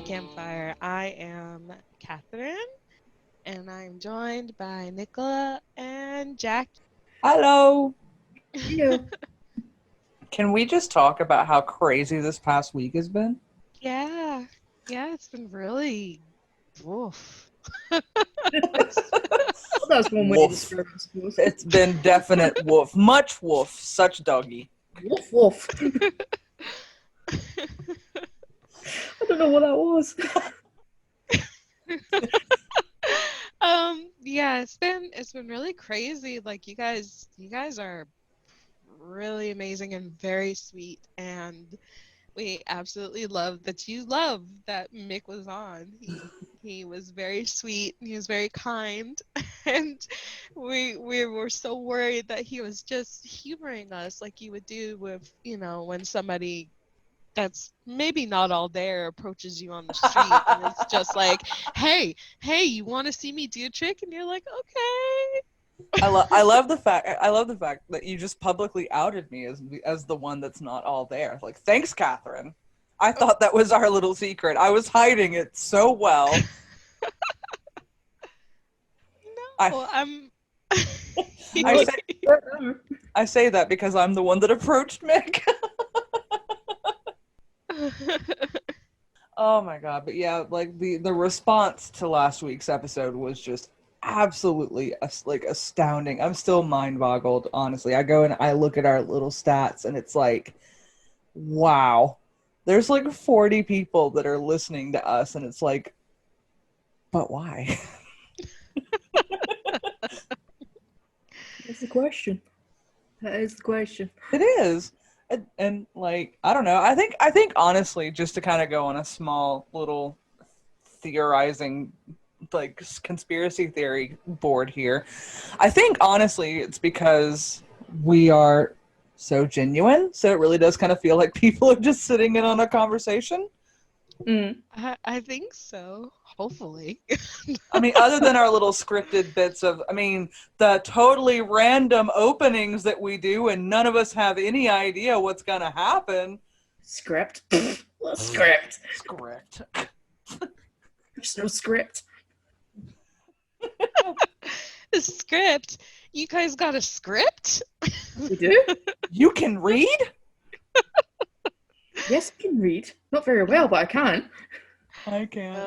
Campfire. I am Catherine, and I'm joined by Nicola and Jackie. Hello. Yeah. Can we just talk about how crazy this past week has been? Yeah, yeah, it's been really woof. Well, that's one way to Woof. describe it, I suppose. It's been definite woof. Much woof. Such doggy. Woof woof. I don't know what that was. Yeah, it's been really crazy. Like you guys are really amazing and very sweet, and we absolutely love that Mick was on. He was very sweet. He was very kind, and we were so worried that he was just humoring us like you would do with when somebody that's maybe not all there approaches you on the street and it's just like, hey, you want to see me do a trick? And you're like, okay. I love the fact that you just publicly outed me as the one that's not all there. Like, thanks, Catherine. I thought that was our little secret. I was hiding it so well. No, I say I say that because I'm the one that approached Mick. Oh my god, but yeah, like the response to last week's episode was just absolutely astounding. I'm still mind boggled, honestly. I go and I look at our little stats and it's like, wow. There's like 40 people that are listening to us and it's like, but why? That's the question. That is the question. It is. And like, I don't know. I think honestly, just to kind of go on a small little theorizing like conspiracy theory board here, I think honestly it's because we are so genuine, so it really does kind of feel like people are just sitting in on a conversation. Mm. I think so. Hopefully. I mean, other than our little scripted bits of, I mean, the totally random openings that we do and none of us have any idea what's gonna happen. Script. What script? Script. There's no script. The script. You guys got a script? We do? You can read? Yes, I can read. Not very well, but I can. I can't.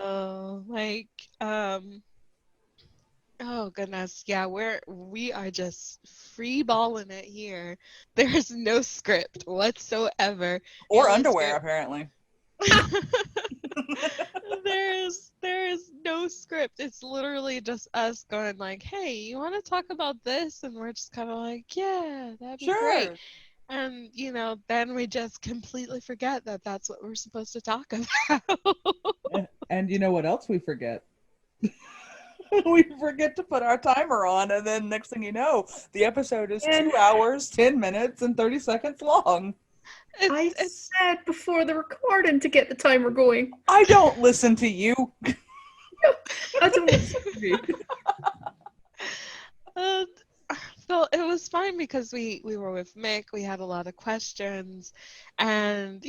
Oh goodness, yeah, we are just free balling it here. There's no script whatsoever. The Or only underwear, script- apparently. There's no script. It's literally just us going like, hey, you want to talk about this? And we're just kind of like, yeah, that'd be great. Sure. And then we just completely forget that that's what we're supposed to talk about. And you know what else we forget? We forget to put our timer on, and then next thing you know, the episode is 2 hours, 10 minutes, and 30 seconds long. I said before the recording to get the timer going. I don't listen to you. I don't listen to you. So it was fine because we were with Mick. We had a lot of questions, and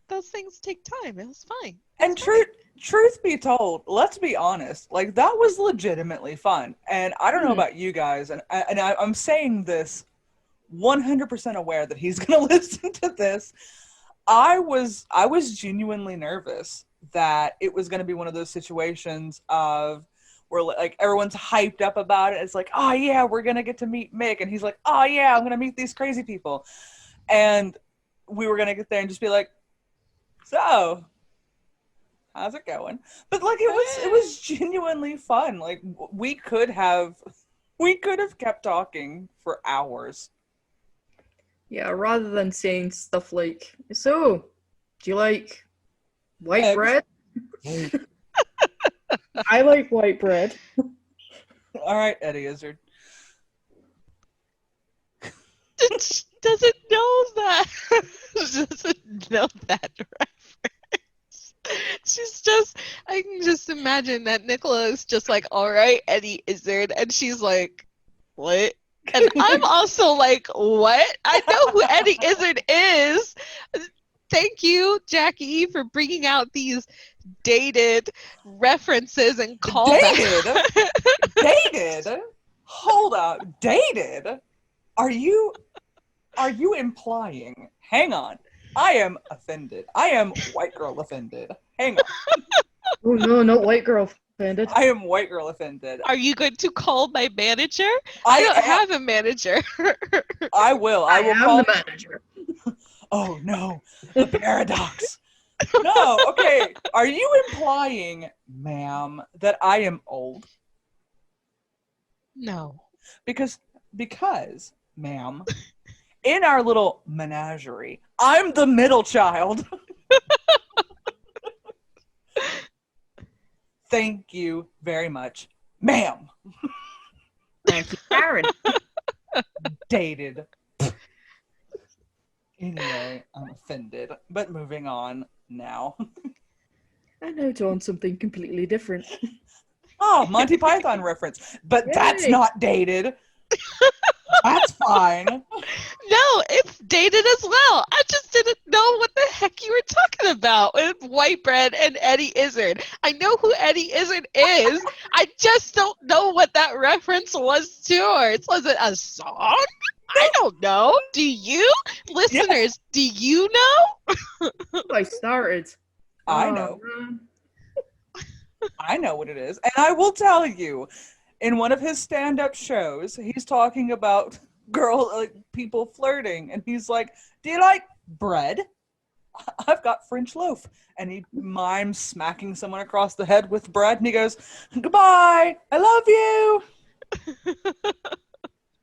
those things take time. It was fine. And truth be told, let's be honest, like that was legitimately fun. And I don't know about you guys, and I'm saying this 100% aware that he's gonna listen to this. I was genuinely nervous that it was gonna be one of those situations of where like everyone's hyped up about it. It's like, oh yeah, we're gonna get to meet Mick, and he's like, oh yeah, I'm gonna meet these crazy people, and we were gonna get there and just be like, so how's it going? But like it was genuinely fun. Like we could have kept talking for hours. Yeah, rather than saying stuff like, so, do you like white Eggs. bread? I like white bread. All right, Eddie Izzard. Doesn't know that. Doesn't know that reference. I can just imagine that Nicola is just like, all right, Eddie Izzard, and she's like, what? And I'm also like, what? I know who Eddie Izzard is. Thank you, Jackie, for bringing out these dated references and callbacks. Dated? Hold up. Dated? Are you implying? Hang on. I am offended. I am white girl offended. Hang on. Oh no, not white girl offended. I am white girl offended. Are you going to call my manager? I don't have a manager. I will. I will am call the manager. Oh no, the paradox. No, okay. Are you implying, ma'am, that I am old? No. Because, ma'am, in our little menagerie, I'm the middle child. Thank you very much, ma'am. Thank you, Karen. Dated. Anyway, I'm offended. But moving on now. And now to on something completely different. Oh, Monty Python reference. But Yay. that's not dated. That's fine. No, it's dated as well. I just didn't know what the heck you were talking about with White Bread and Eddie Izzard. I know who Eddie Izzard is. I just don't know what that reference was towards. Was it a song? I don't know. Do you? Listeners, do you know? I started. I know. Man. I know what it is. And I will tell you, in one of his stand-up shows, he's talking about people flirting. And he's like, do you like bread? I've got French loaf. And he mimes smacking someone across the head with bread. And he goes, goodbye. I love you.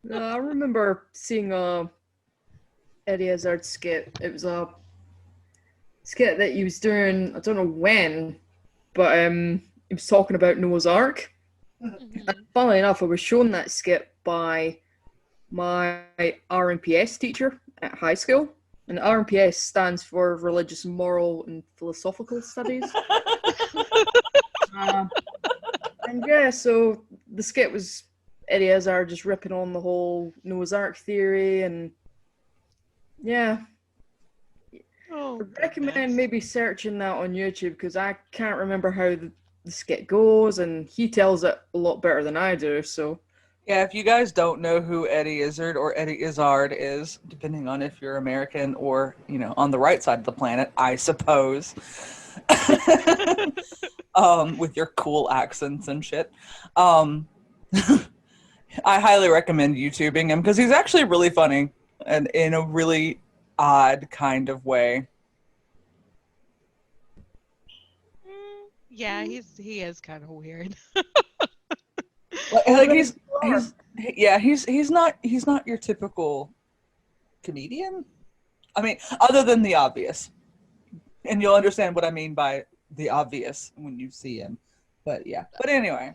No, I remember seeing Eddie Izzard's skit. It was a skit that he was doing, I don't know when, but he was talking about Noah's Ark. Mhm. And funnily enough, I was shown that skit by my RMPS teacher at high school. And RMPS stands for Religious, Moral, and Philosophical Studies. And yeah, so the skit was Eddie Izzard just ripping on the whole Noah's Ark theory, and yeah. Oh, I recommend goodness. maybe searching that on YouTube because I can't remember how the skit goes, and he tells it a lot better than I do, so. Yeah, if you guys don't know who Eddie Izzard or Eddie Izzard is, depending on if you're American or, on the right side of the planet, I suppose, with your cool accents and shit, I highly recommend YouTubing him because he's actually really funny and in a really odd kind of way. Yeah, he is kind of weird. Like he's not your typical comedian. I mean, other than the obvious, and you'll understand what I mean by the obvious when you see him. But yeah. But anyway,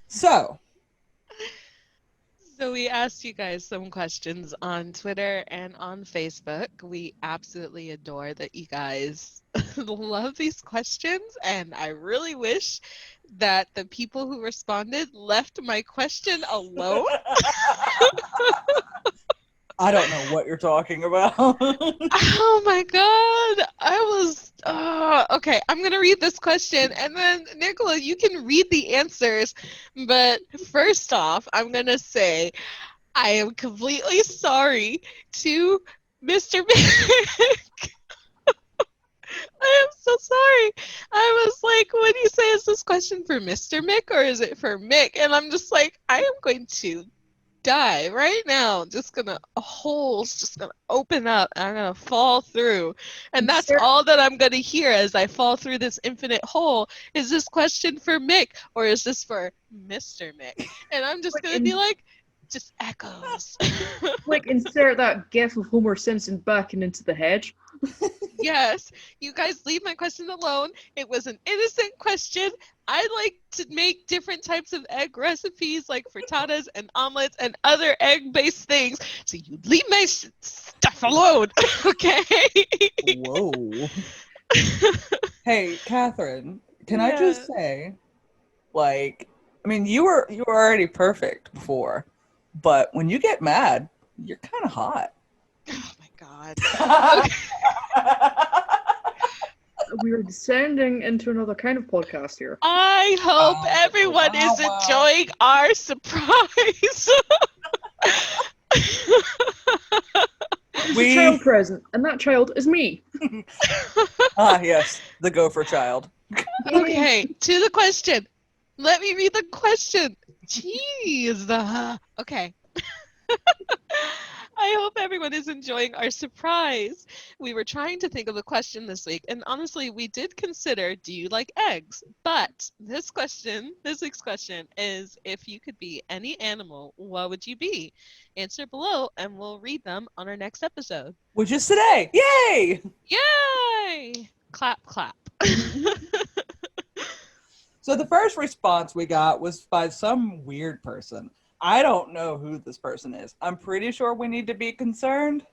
so we asked you guys some questions on Twitter and on Facebook. We absolutely adore that you guys love these questions, and I really wish that the people who responded left my question alone. I don't know what you're talking about. Oh my god, okay, I'm gonna read this question, and then Nicola, you can read the answers, but first off, I'm gonna say I am completely sorry to Mr. Mick. I am so sorry. I was like, what do you say? Is this question for Mr. Mick or is it for Mick? And I'm just like, I am going to die right now. A hole's just gonna open up and I'm gonna fall through. And that's all that I'm gonna hear as I fall through this infinite hole. Is this question for Mick or is this for Mr. Mick? And I'm just gonna be like, just echoes. Like, insert that gif of Homer Simpson backing into the hedge. Yes, you guys leave my question alone. It was an innocent question. I like to make different types of egg recipes like frittatas and omelets and other egg-based things. So you leave my stuff alone, okay? Whoa. Hey, Catherine, can I Yeah. just say, like, I mean, you were already perfect before, but when you get mad, you're kind of hot. Oh my God. We are descending into another kind of podcast here. I hope Wow, everyone wow, is wow. enjoying our surprise. There's a child present, and that child is me. Yes, the gopher child. Okay, to the question. Let me read the question. Jeez. Okay. I hope everyone is enjoying our surprise. We were trying to think of a question this week, and honestly, we did consider, do you like eggs? But this week's question is, if you could be any animal, what would you be? Answer below, and we'll read them on our next episode. Which is today. Yay! Yay! Clap, clap. So the first response we got was by some weird person. I don't know who this person is. I'm pretty sure we need to be concerned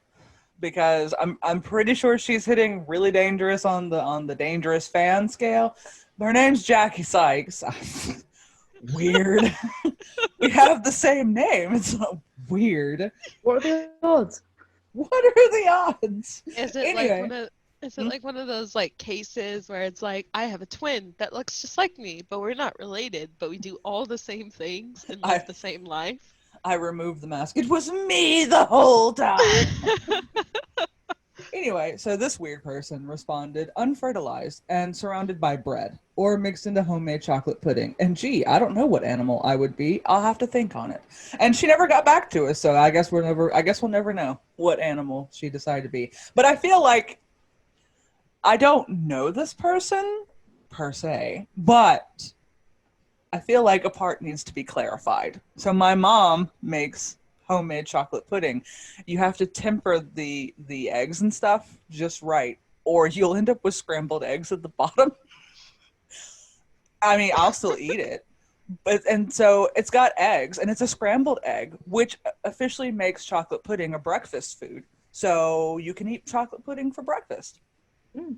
because I'm pretty sure she's hitting really dangerous on the dangerous fan scale. Her name's Jackie Sykes. Weird. We have the same name. It's weird. What are the odds? What are the odds? Is it Anyway. like one of those like cases where it's like, I have a twin that looks just like me, but we're not related, but we do all the same things and live the same life? I removed the mask. It was me the whole time. Anyway, so this weird person responded, unfertilized and surrounded by bread, or mixed into homemade chocolate pudding. And gee, I don't know what animal I would be. I'll have to think on it. And she never got back to us, so I guess we'll never know what animal she decided to be. But I feel like I don't know this person per se, but I feel like a part needs to be clarified. So my mom makes homemade chocolate pudding. You have to temper the eggs and stuff just right, or you'll end up with scrambled eggs at the bottom. I mean, I'll still eat it. And so it's got eggs, and it's a scrambled egg, which officially makes chocolate pudding a breakfast food. So you can eat chocolate pudding for breakfast. Mm.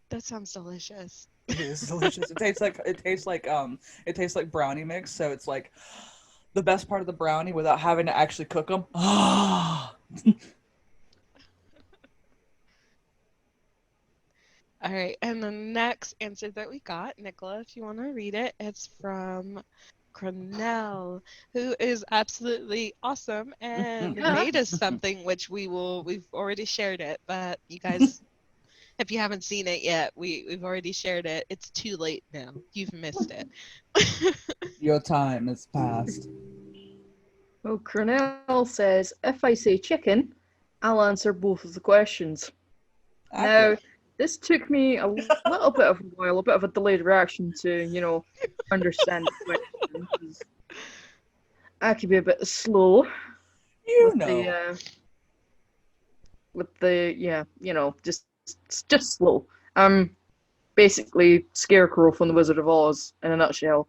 That sounds delicious. It is delicious. It tastes like brownie mix. So it's like the best part of the brownie without having to actually cook them. All right, and the next answer that we got, Nicola, if you want to read it, it's from Cornell, who is absolutely awesome and made us something, which we've already shared it, but you guys, if you haven't seen it yet, we've already shared it. It's too late now. You've missed it. Your time has passed. Well, Cornell says, if I say chicken, I'll answer both of the questions. Now, this took me a little bit of a while, a bit of a delayed reaction to, understand the question. 'Cause I could be a bit slow. Just slow. Basically Scarecrow from the Wizard of Oz in a nutshell.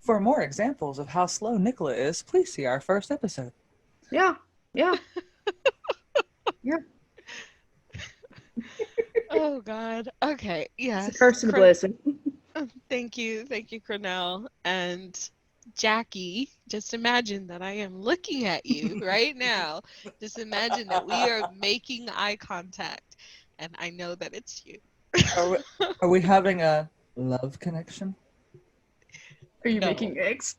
For more examples of how slow Nicola is, please see our first episode. Yeah. Yeah. Oh God. Okay. Yes. It's a curse and a blessing. Thank you, Cornell. And Jackie, just imagine that I am looking at you right now. Just imagine that we are making eye contact, and I know that it's you. Are we having a love connection? Are you No. making eggs?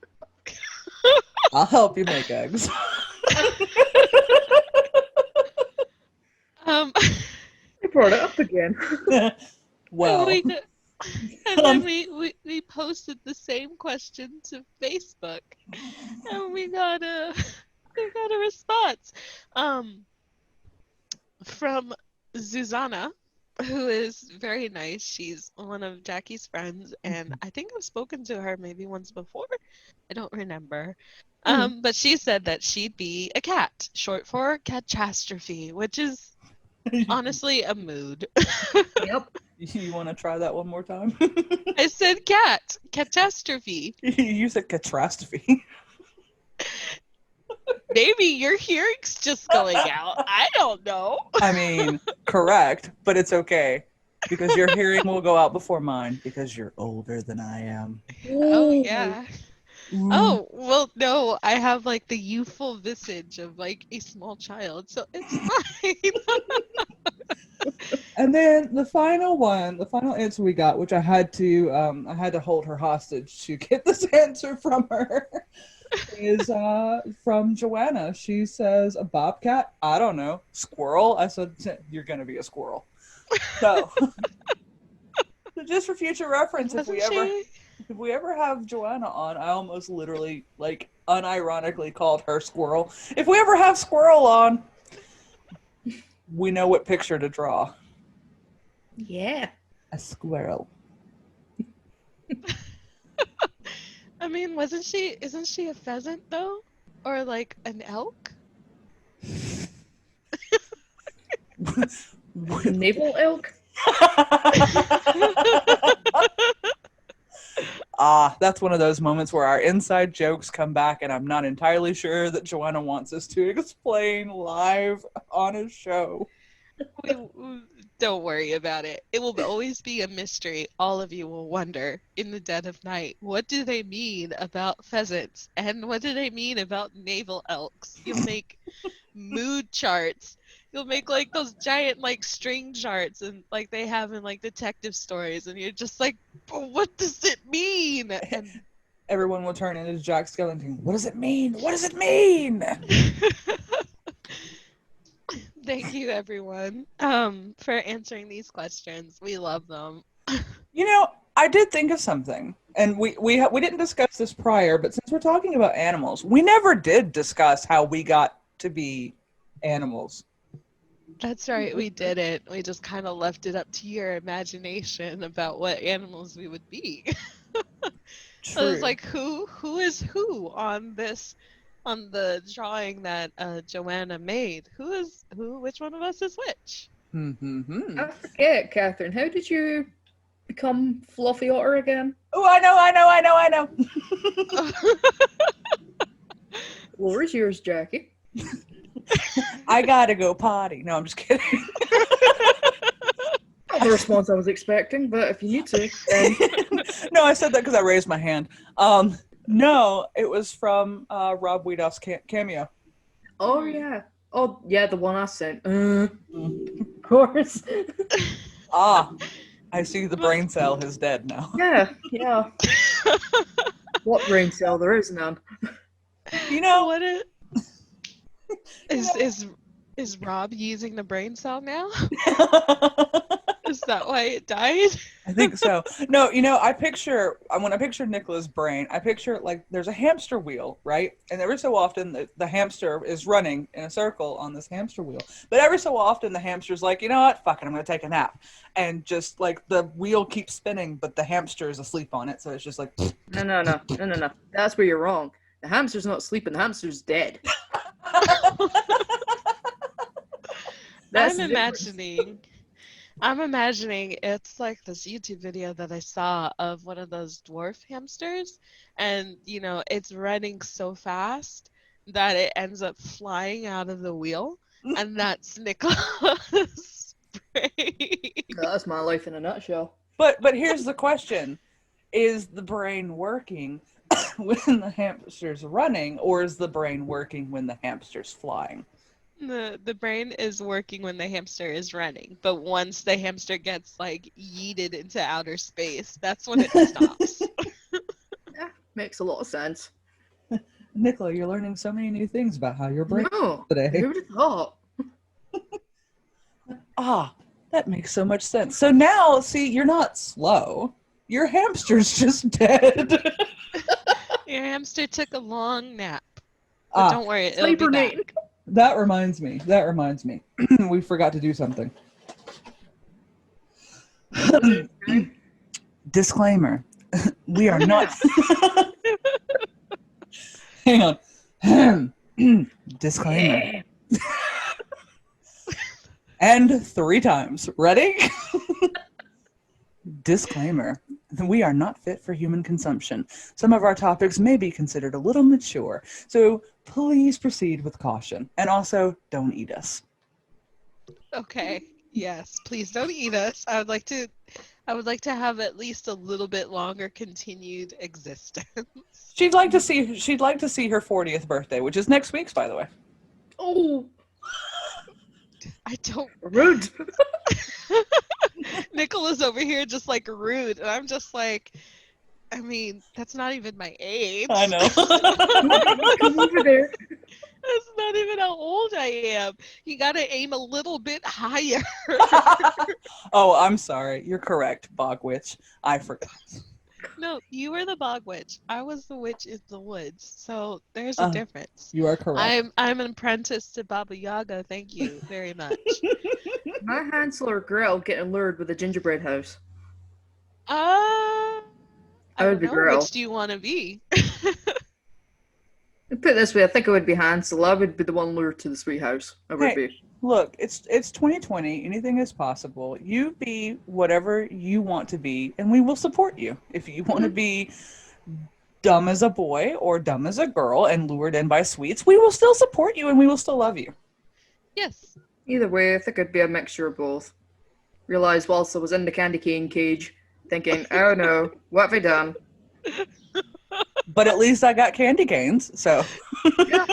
I'll help you make eggs. I brought it up again. Well, and then we posted the same question to Facebook, and we got a response from Zuzana, who is very nice. She's one of Jackie's friends, and I think I've spoken to her maybe once before. I don't remember. But she said that she'd be a cat, short for catastrophe, which is honestly a mood. Yep. You want to try that one more time? I said cat, catastrophe. You said catastrophe. Maybe your hearing's just going out. I don't know. I mean, correct, but it's okay. Because your hearing will go out before mine, because you're older than I am. Oh, yeah. Oh, well, no, I have like the youthful visage of like a small child, so it's fine. And then the final answer we got, which I had to hold her hostage to get this answer from her, is from Joanna. She says a bobcat. I don't know. Squirrel. I said you're gonna be a squirrel. So, so just for future reference, Wasn't she? if we ever have Joanna on, I almost literally like unironically called her Squirrel. If we ever have Squirrel on, we know what picture to draw. Yeah. A squirrel. I mean, isn't she a pheasant though? Or like an elk? Naval elk? That's one of those moments where our inside jokes come back, and I'm not entirely sure that Joanna wants us to explain live on a show. Don't worry about it. It will always be a mystery. All of you will wonder in the dead of night, what do they mean about pheasants? And what do they mean about navel elks? You'll make mood charts. You'll make like those giant like string charts and like they have in like detective stories, and you're just like, but what does it mean? And Everyone will turn into Jack Skellington. What does it mean? What does it mean? thank you everyone for answering these questions. We love them. You know, I did think of something, and we didn't discuss this prior, but since we're talking about animals, we never did discuss how we got to be animals. That's right, we didn't. We just kind of left it up to your imagination about what animals we would be. I was True. like, who is who on the drawing that Joanna made? Who is who? Which one of us is which? I forget, Catherine. How did you become Fluffy Otter again? Oh, I know. Floor yours, Jackie. I gotta go potty. No, I'm just kidding. Not the response I was expecting, but if you need to, then No, I said that because I raised my hand. No, it was from Rob Wiedoff's cameo. oh yeah, the one I sent. Of course. I see the brain cell is dead now. Yeah. What brain cell? There is none. You know, What is Rob using the brain cell now? Is that why it died? I think so. No, when I picture Nicola's brain, I picture like there's a hamster wheel, right? And every so often the hamster is running in a circle on this hamster wheel. But every so often the hamster's like, you know what? Fuck it, I'm gonna take a nap. And just like the wheel keeps spinning, but the hamster is asleep on it, so it's just like No. That's where you're wrong. The hamster's not sleeping. The hamster's dead. That's I'm the difference. imagining it's like this YouTube video that I saw of one of those dwarf hamsters, and it's running so fast that it ends up flying out of the wheel, and that's Nicola's brain. That's my life in a nutshell. But here's the question. Is the brain working when the hamster's running, or is the brain working when the hamster's flying? The brain is working when the hamster is running, but once the hamster gets like yeeted into outer space, that's when it stops. Yeah, makes a lot of sense. Nicola, you're learning so many new things about how your brain No, today. who would have thought? That makes so much sense. So now, see, you're not slow. Your hamster's just dead. Your hamster took a long nap. But don't worry, it'll be back. Hibernate. That reminds me. We forgot to do something. Disclaimer. We are not. Hang on. Disclaimer. Yeah. And 3 times. Ready? Disclaimer. We are not fit for human consumption. Some of our topics may be considered a little mature, so please proceed with caution. And also, don't eat us. Okay. Yes, please don't eat us. I would like to I would like to have at least a little bit longer continued existence. She'd like to see her 40th birthday, which is next week's, by the way. Oh, I don't. rude. Nicola's over here just like rude, and I'm just like, I mean, that's not even my age. I know. Come over there. That's not even how old I am. You gotta aim a little bit higher. Oh, I'm sorry. You're correct, Bog Witch. I forgot. No, you were the bog witch. I was the witch in the woods. So there's a difference. You are correct. I'm an apprentice to Baba Yaga. Thank you very much. My Hansel or Gretel getting lured with a gingerbread house. I would don't be know. Gretel. Which do you want to be? Put it this way, I think it would be Hansel. I would be the one lured to the sweet house. I would Hey. be. Look, it's 2020. Anything is possible. You be whatever you want to be, and we will support you. If you want to be dumb as a boy or dumb as a girl and lured in by sweets, we will still support you and we will still love you. Yes. Either way, I think it'd be a mixture of both. Realised whilst I was in the candy cane cage, thinking, oh no, what have I done? But at least I got candy canes, so. Yeah.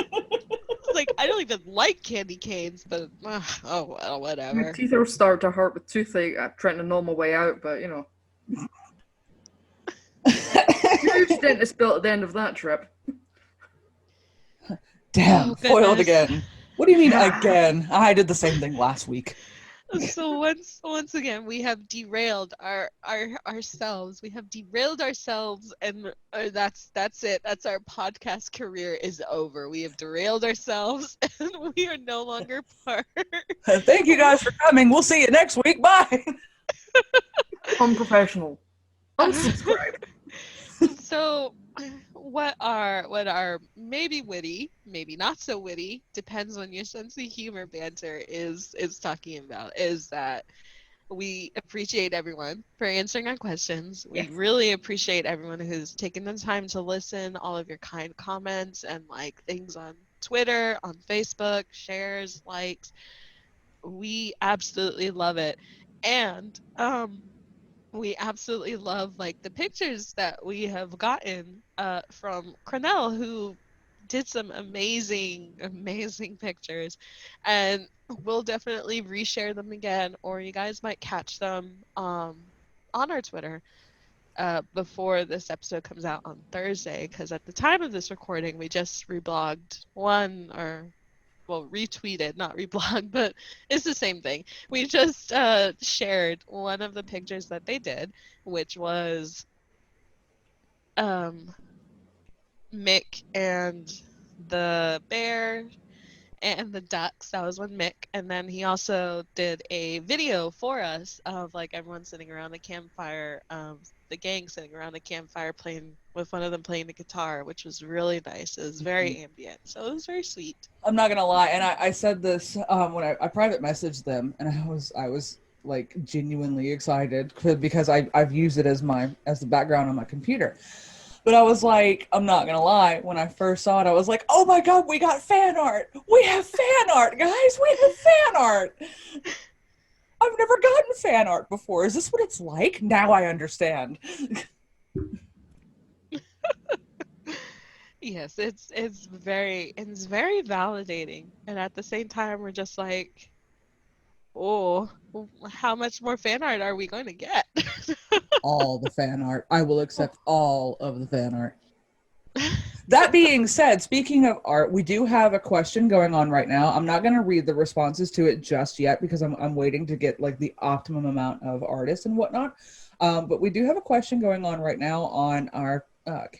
Like, I don't even like candy canes, but oh well, My whatever. teeth are starting to hurt with toothache. I'm trying to gnaw my way out, but you know. Huge dentist bill at the end of that trip. Damn, Oh, foiled goodness. again. What do you mean again? I did the same thing last week. So once again, we have derailed ourselves. We have derailed ourselves, and that's it. That's our podcast career is over. We have derailed ourselves, and we are no longer part. Thank you guys for coming. We'll see you next week. Bye. Unprofessional. Unsubscribe. So, what our maybe witty, maybe not so witty, depends on your sense of humor banter is talking about is that we appreciate everyone for answering our questions. We Yes. really appreciate everyone who's taken the time to listen, all of your kind comments and like things on Twitter, on Facebook, shares, likes. We absolutely love it. And we absolutely love like the pictures that we have gotten from Cornell, who did some amazing pictures, and we'll definitely reshare them again, or you guys might catch them on our Twitter before this episode comes out on Thursday, because at the time of this recording we just reblogged one, or well, retweeted, not reblogged, but it's the same thing. We just shared one of the pictures that they did, which was Mick and the bear and the ducks. That was one Mick. And then he also did a video for us of like everyone sitting around the campfire, the gang sitting around the campfire playing, with one of them playing the guitar, which was really nice. It was very ambient. So it was very sweet. I'm not gonna lie, and I said this when I private messaged them, and I was like genuinely excited because I've used it as the background on my computer. But I was like, I'm not gonna lie, when I first saw it, I was like, oh my god, we got fan art! We have fan art, guys! We have fan art! I've never gotten fan art before. Is this what it's like? Now I understand. Yes, it's very validating, and at the same time we're just like, oh, how much more fan art are we going to get? All the fan art. I will accept all of the fan art. That being said, speaking of art, we do have a question going on right now. I'm not going to read the responses to it just yet because I'm waiting to get like the optimum amount of artists and whatnot. But we do have a question going on right now on our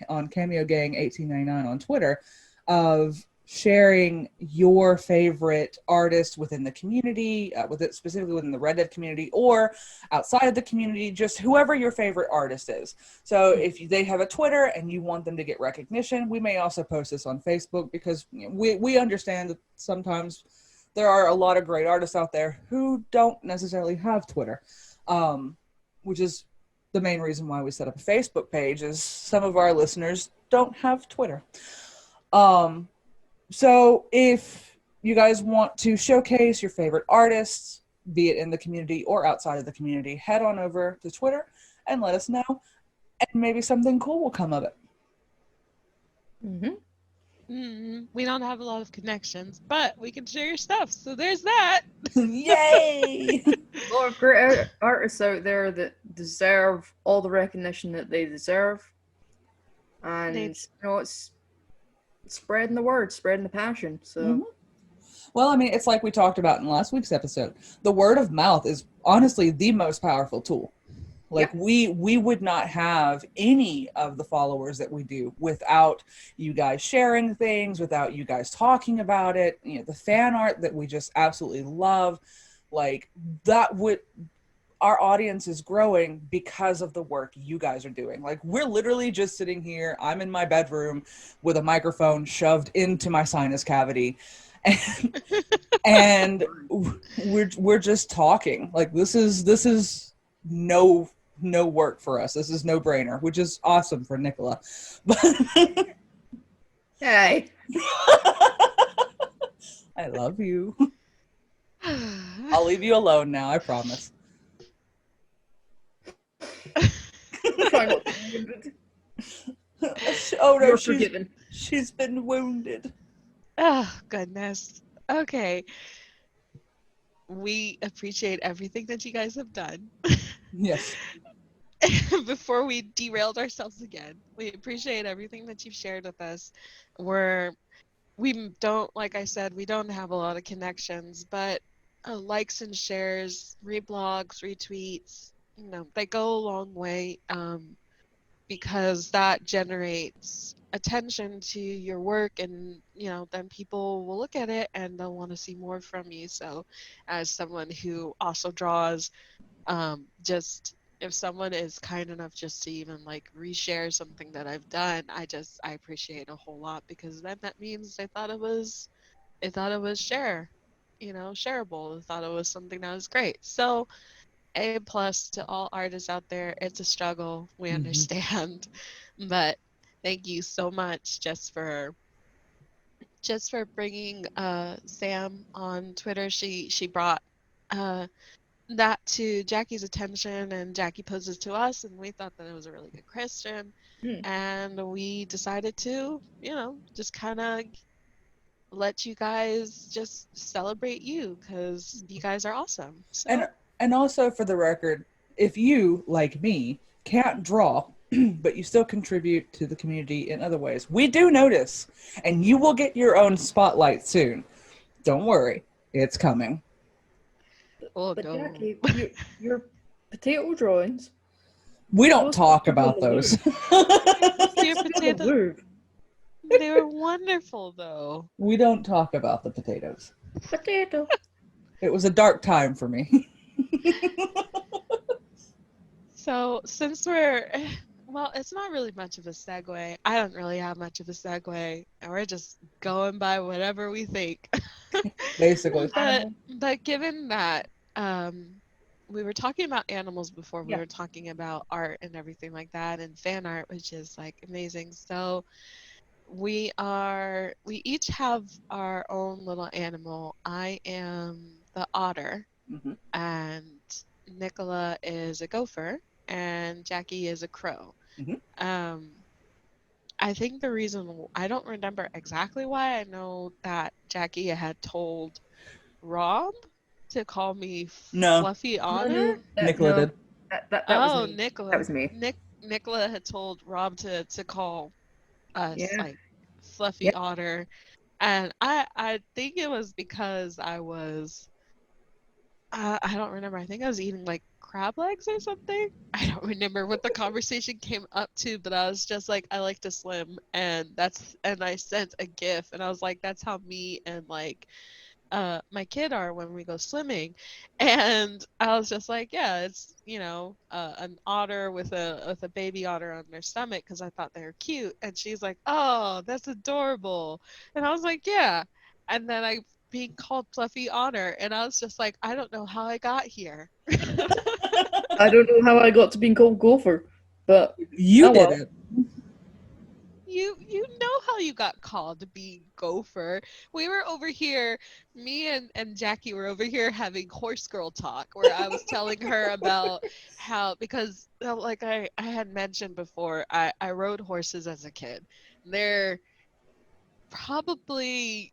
on Cameo Gang 1899 on Twitter of sharing your favorite artist within the community, specifically within the Red Dead community or outside of the community, just whoever your favorite artist is. So if they have a Twitter and you want them to get recognition, we may also post this on Facebook because we understand that sometimes there are a lot of great artists out there who don't necessarily have Twitter, which is the main reason why we set up a Facebook page is some of our listeners don't have Twitter. So if you guys want to showcase your favorite artists, be it in the community or outside of the community, head on over to Twitter and let us know, and maybe something cool will come of it. We don't have a lot of connections, but we can share your stuff. So there's that. Yay! A lot of great artists out there that deserve all the recognition that they deserve. And, it's spreading the word, spreading the passion. So, Well, I mean, it's like we talked about in last week's episode. The word of mouth is honestly the most powerful tool. Like we would not have any of the followers that we do without you guys sharing things, without you guys talking about it. The fan art that we just absolutely love, like our audience is growing because of the work you guys are doing. Like we're literally just sitting here. I'm in my bedroom with a microphone shoved into my sinus cavity. And we're just talking. Like this is no work for us. This is no brainer, which is awesome for Nicola. hey, I love you. I'll leave you alone now, I promise. Oh no, she's been wounded. Oh goodness. Okay. We appreciate everything that you guys have done. Yes. Before we derailed ourselves again, we appreciate everything that you've shared with us. We don't, like I said, we don't have a lot of connections, but likes and shares, reblogs, retweets, they go a long way, because that generates attention to your work, and then people will look at it and they'll want to see more from you. So as someone who also draws, just if someone is kind enough just to even like reshare something that I've done, I appreciate a whole lot, because then that means they thought it was shareable. They thought it was something that was great. So A+ to all artists out there. It's a struggle, we understand, but thank you so much just for bringing Sam on Twitter. She brought that to Jackie's attention, and Jackie posed it to us, and we thought that it was a really good question. And we decided to, just kind of let you guys just celebrate you, because you guys are awesome. So. And also, for the record, if you, like me, can't draw, but you still contribute to the community in other ways, we do notice, and you will get your own spotlight soon. Don't worry, it's coming. Oh, but no. Jackie, your potato drawings. We don't talk about those. Your potatoes. They were wonderful, though. We don't talk about the potatoes. Potato. It was a dark time for me. So, since it's not really much of a segue. I don't really have much of a segue, and we're just going by whatever we think. Basically. But given that we were talking about animals before, we were talking about art and everything like that, and fan art, which is like amazing. So we each have our own little animal. I am the otter, and Nicola is a gopher, and Jackie is a crow. I think the reason, I don't remember exactly why. I know that Jackie had told Rob to call me Fluffy Otter. Nicola did. That was me. Nicola. That was me. Nicola had told Rob to call us like Fluffy Otter, and I think it was because I was I don't remember. I think I was eating like crab legs or something. I don't remember what the conversation came up to, but I was just like, I like to swim, and I sent a GIF, and I was like, that's how me and like my kid are when we go swimming. And I was just like, yeah, it's an otter with a baby otter on their stomach, because I thought they were cute. And she's like, oh, that's adorable. And I was like, yeah. And then I being called Fluffy Otter, and I was just like, I don't know how I got here. I don't know how I got to being called Gopher, but you did it. you know how you got called to be gopher. We were over here, me and Jackie were over here having horse girl talk, where I was telling her about how, because like I had mentioned before, I rode horses as a kid. They're probably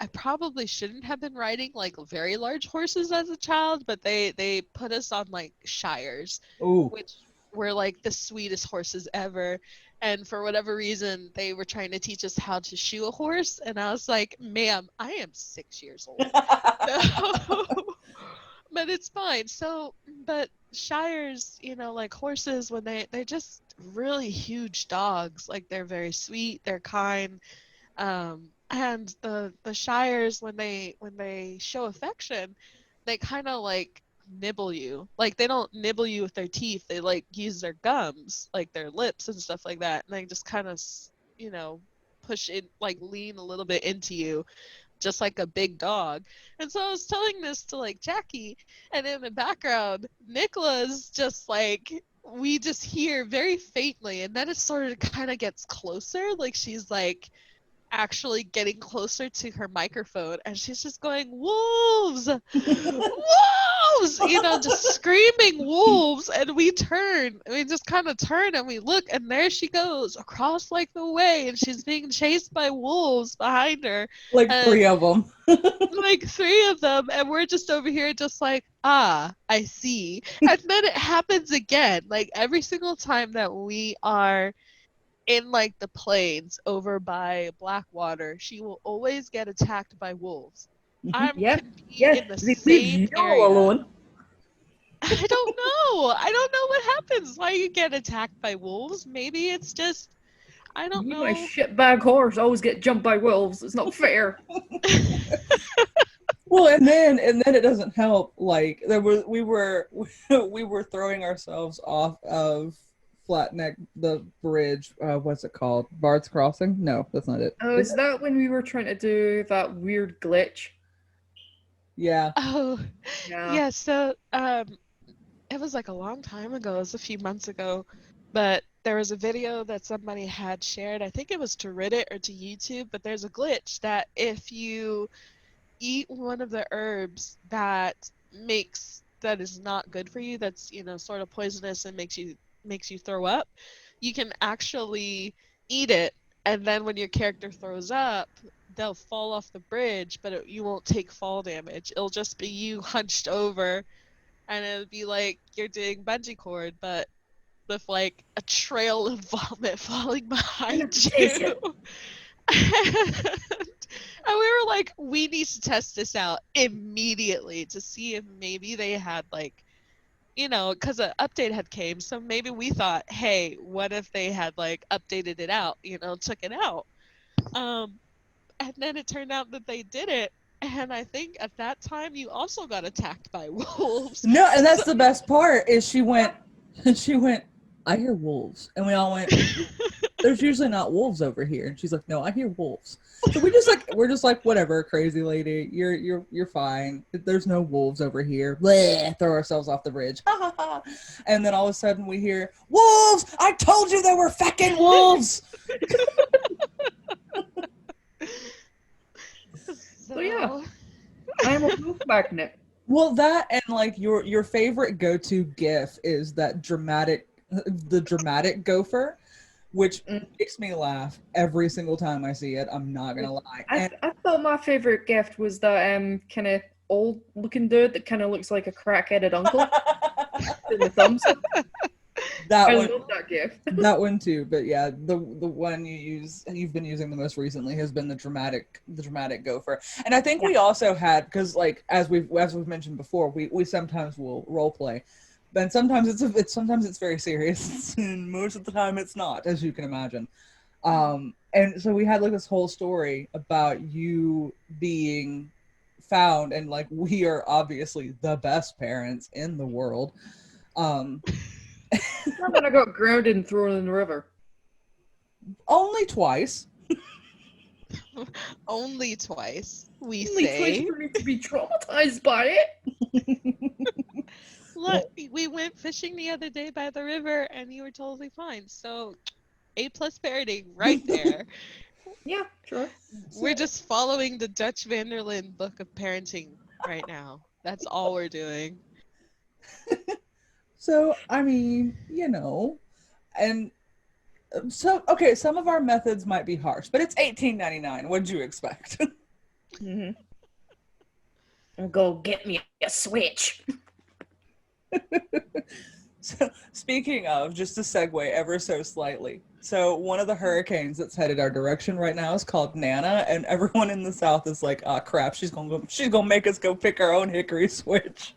I probably shouldn't have been riding like very large horses as a child, but they put us on like shires, Ooh. which were like the sweetest horses ever. And for whatever reason, they were trying to teach us how to shoe a horse, and I was like, "Ma'am, I am 6 years old." So, but it's fine. So, but shires, like horses, when they're just really huge dogs. Like they're very sweet, they're kind, and the shires, when they show affection, they kind of like nibble you. Like they don't nibble you with their teeth. They like use their gums, like their lips and stuff like that, and they just kind of, you know, push it, like lean a little bit into you, just like a big dog. And so I was telling this to like Jackie, and in the background, Nicola's just like, we just hear very faintly, and then it sort of kind of gets closer, like she's like actually getting closer to her microphone, and she's just going, "Wolves! Wolves!" Just screaming wolves. And we just kind of turn and we look, and there she goes across like the way, and she's being chased by wolves behind her. Like And 3 of them. like 3 of them, and we're just over here just like, I see. And then it happens again, like every single time that we are in like the plains over by Blackwater, she will always get attacked by wolves. Yeah, Can be yeah. in the They leave same you all area. alone. I don't know. I don't know what happens, why you get attacked by wolves. Maybe it's just, I don't You, my know. shitbag horse, always get jumped by wolves. It's not fair. Well, and then it doesn't help. Like we were throwing ourselves off of Flatneck, the bridge. What's it called? Bard's Crossing? No, that's not it. Oh, Is is it? that when we were trying to do that weird glitch? Yeah. Oh, Yeah. yeah. So, it was like a long time ago. It was a few months ago, but there was a video that somebody had shared. I think it was to Reddit or to YouTube, but there's a glitch that if you eat one of the herbs that is not good for you, that's, sort of poisonous and makes you throw up, you can actually eat it, and then when your character throws up, they'll fall off the bridge, but you won't take fall damage. It'll just be you hunched over, and it'll be like you're doing bungee cord, but with like a trail of vomit falling behind you. Teleportation. And we were like, we need to test this out immediately to see if maybe they had like, because an update had came, so maybe we thought, hey, what if they had like updated it out, took it out. um and then it turned out that they did it, and I think at that time you also got attacked by wolves. No, and So that's the best part is she went, I hear wolves. And we all went, there's usually not wolves over here. And she's like, no, I hear wolves. So we're just like, whatever, crazy lady, you're fine. There's no wolves over here. Bleh, throw ourselves off the bridge. Ha ha ha. And then all of a sudden we hear, wolves! I told you there were fucking wolves! So yeah, I'm a wolf magnet. Well, that and like your favorite go-to gif is the dramatic gopher, which makes me laugh every single time I see it. I'm not gonna lie. I thought my favorite gift was that kind of old looking dude that kind of looks like a crack-headed uncle in the thumbs up. that I one, love that gift. that one too. But yeah, the one you've been using the most recently has been the dramatic gopher. And I think we also had, because like as we've mentioned before, we sometimes will role play. But sometimes it's very serious, and most of the time it's not, as you can imagine. And so we had like this whole story about you being found, and like we are obviously the best parents in the world. Not when I got grounded and thrown in the river. Only twice. only twice, we Only twice say. for me to be traumatized by it. Look, we went fishing the other day by the river, and you were totally fine. So A+ parenting right there. Yeah, sure. We're just following the Dutch van der Linde book of parenting right now. That's all we're doing. So, I mean, and so okay, some of our methods might be harsh, but it's 1899. What'd you expect? Mm-hmm. Go get me a Switch. So, speaking of, just to segue ever so slightly. So, one of the hurricanes that's headed our direction right now is called Nana, and everyone in the South is like, "Ah, crap! She's gonna make us go pick our own hickory switch."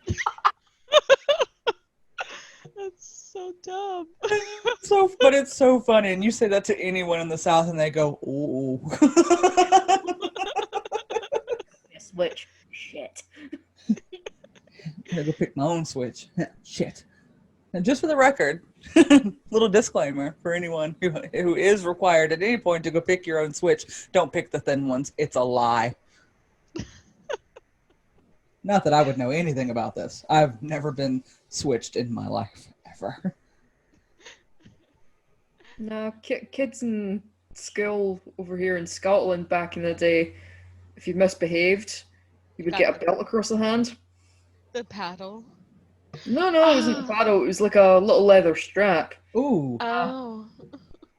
That's so dumb. So, but it's so funny, and you say that to anyone in the South, and they go, "Ooh." A Switch. Shit. Gotta go pick my own switch. Shit. And just for the record, little disclaimer for anyone who is required at any point to go pick your own switch, don't pick the thin ones. It's a lie. Not that I would know anything about this. I've never been switched in my life, ever. No, kids in school over here in Scotland back in the day, if you misbehaved, you would get a belt across the hand. The paddle. No, it wasn't a paddle. It was like a little leather strap. Ooh. Oh.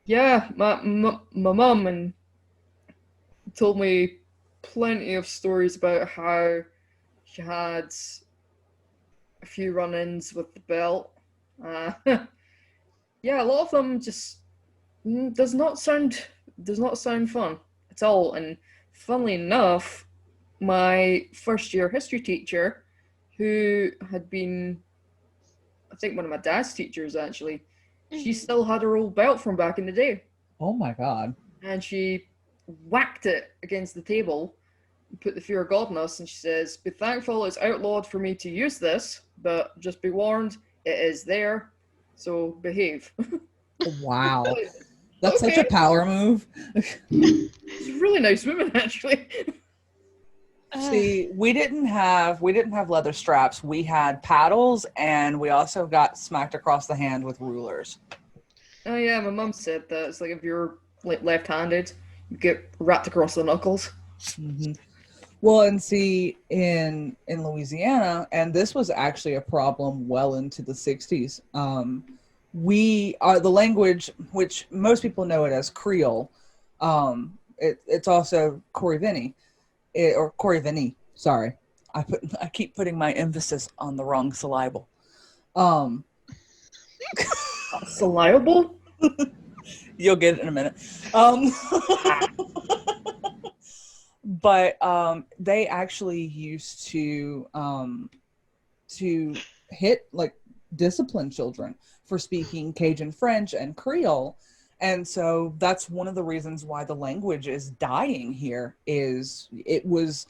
Yeah, my mum and told me plenty of stories about how she had a few run-ins with the belt. Uh, yeah, a lot of them just does not sound fun at all. And funnily enough, my first year history teacher, who had been, I think, one of my dad's teachers actually, she still had her old belt from back in the day, Oh my god. and she whacked it against the table and put the fear of God in us. And she says, "Be thankful it's outlawed for me to use this, but just be warned, it is there. So behave." Wow. That's such a Okay. power move. She's a really nice woman, actually. See, we didn't have leather straps. We had paddles, and we also got smacked across the hand with rulers. Oh yeah, my mum said that it's like if you're like left-handed, you get wrapped across the knuckles. Mm-hmm. Well, and see, in Louisiana, and this was actually a problem well into the 60s. We are the language, which most people know it as Creole. It's also Corrivini, or Corrivini. Sorry, I keep putting my emphasis on the wrong syllable. Um, Soluble? you'll get it in a minute. But they actually used to hit, like, discipline children for speaking Cajun French and Creole. And so that's one of the reasons why the language is dying here. Is it was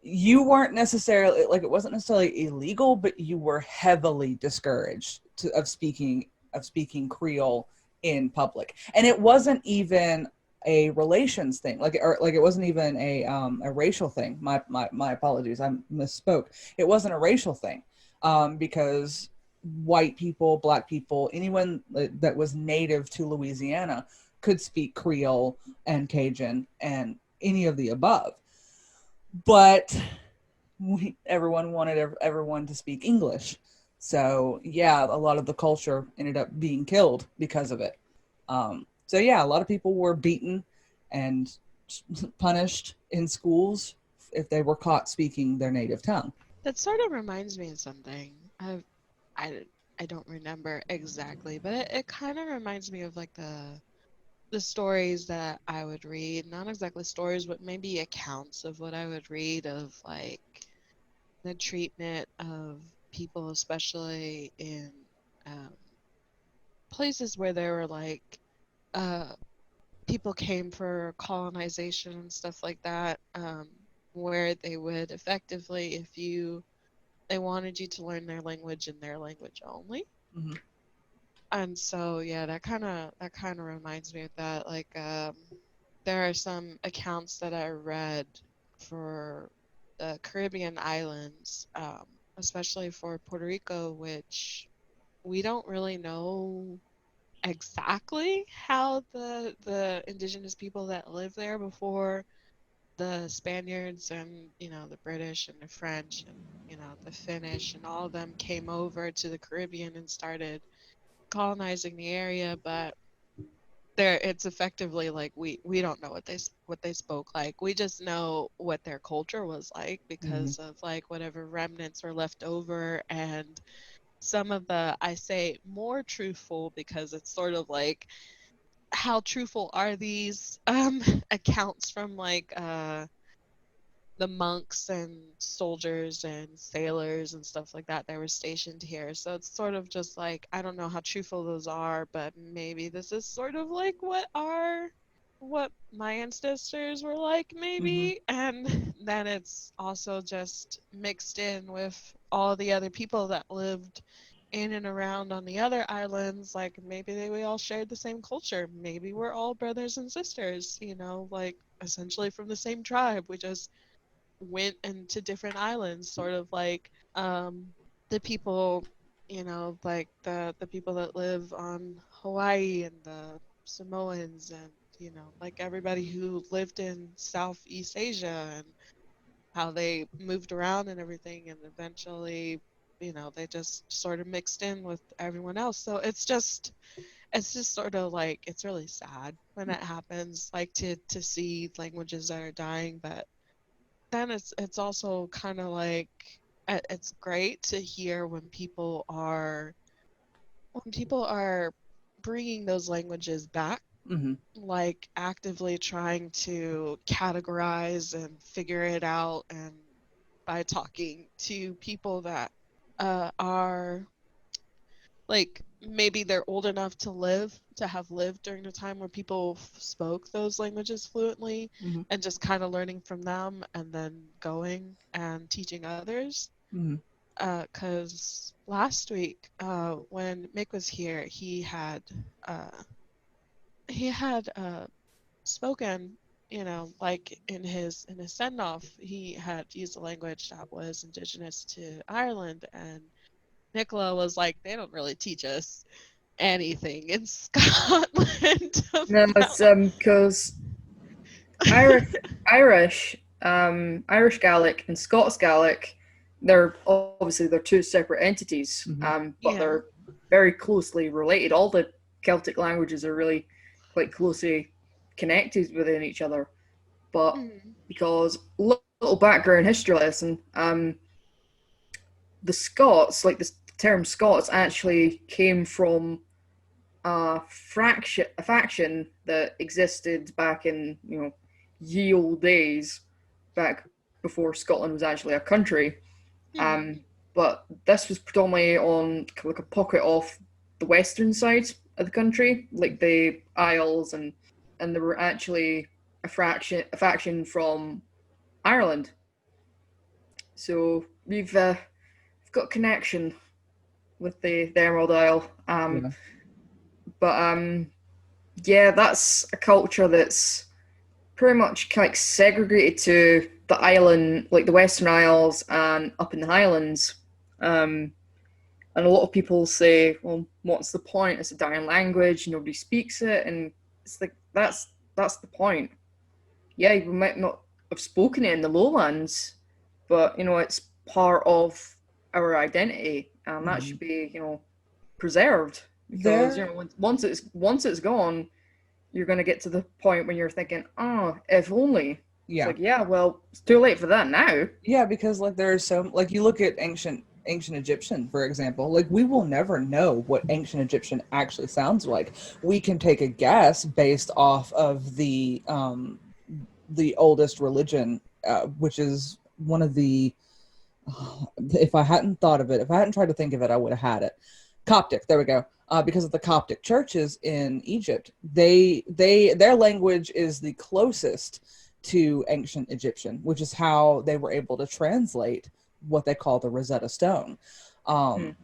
you weren't necessarily, like, it wasn't necessarily illegal, but you were heavily discouraged of speaking Creole in public. And it wasn't even a relations thing, like it wasn't even a racial thing. My apologies, I misspoke. It wasn't a racial thing, because white people, black people, anyone that was native to Louisiana could speak Creole and Cajun and any of the above. But everyone wanted everyone to speak English. So yeah, a lot of the culture ended up being killed because of it. So yeah, a lot of people were beaten and punished in schools if they were caught speaking their native tongue. That sort of reminds me of something. I, I don't remember exactly, but it kind of reminds me of like the stories that I would read. Not exactly stories, but maybe accounts of what I would read of like the treatment of people, especially in um, places where there were like uh, people came for colonization and stuff like that, where they would effectively, if they wanted you to learn their language and their language only. Mm-hmm. And so yeah, that kind of reminds me of that. Like there are some accounts that I read for the Caribbean islands, especially for Puerto Rico, which we don't really know exactly how the indigenous people that lived there before the Spaniards and, the British and the French and, the Finnish and all of them came over to the Caribbean and started colonizing the area, but there it's effectively like we don't know what they spoke like. We just know what their culture was like Hmm. because of like whatever remnants were left over, and some of the, I say more truthful because it's sort of like, how truthful are these accounts from like the monks and soldiers and sailors and stuff like that were stationed here. So it's sort of just like, I don't know how truthful those are, but maybe this is sort of like what my ancestors were like, Hmm. maybe. And then it's also just mixed in with all the other people that lived in and around on the other islands. Like maybe we all shared the same culture. Maybe we're all brothers and sisters, like essentially from the same tribe. We just went into different islands, sort of like the people, like the people that live on Hawaii and the Samoans and like everybody who lived in Southeast Asia and how they moved around and everything, and eventually they just sort of mixed in with everyone else. So it's just sort of like, it's really sad when that happens, like to see languages that are dying. But then it's also kind of like, it's great to hear when people are bringing those languages back, Hmm. like actively trying to categorize and figure it out, and by talking to people that are like, maybe they're old enough to have lived during the time where people spoke those languages fluently, Hmm. and just kind of learning from them and then going and teaching others. Hmm. Because last week, when Mick was here, uh, he had spoken, like in his send off, he had used a language that was indigenous to Ireland, and Nicola was like, they don't really teach us anything in Scotland No, about. it's because Irish, Irish Gaelic and Scots Gaelic, they're two separate entities, Hmm. but Yeah. they're very closely related. All the Celtic languages are really quite closely connected within each other. But Mm. because little background history lesson, the Scots, like the term Scots, actually came from a faction that existed back in ye old days, back before Scotland was actually a country. Mm. Um, but this was predominantly on like a pocket off the western side of the country, like the Isles, and there were actually a faction from Ireland. So we've got connection with the Emerald Isle. Yeah. But yeah, that's a culture that's pretty much like segregated to the island, like the Western Isles and up in the Highlands. Um, and a lot of people say, "Well, what's the point? It's a dying language. Nobody speaks it." And it's like that's the point. Yeah, we might not have spoken it in the lowlands, but it's part of our identity, and that Hmm. should be preserved because There, once it's gone, you're going to get to the point when you're thinking, oh, if only. It's yeah, like, yeah, well, it's too late for that now. yeah, because like there's so like you look at ancient Egyptian, for example, like we will never know what ancient Egyptian actually sounds like. We can take a guess based off of the oldest religion, which is one of the if I hadn't thought of it, if I hadn't tried to think of it, I would have had it. Coptic, there we go. Because of the Coptic churches in Egypt, their language is the closest to ancient Egyptian, which is how they were able to translate what they call the Rosetta Stone. Hmm. Um,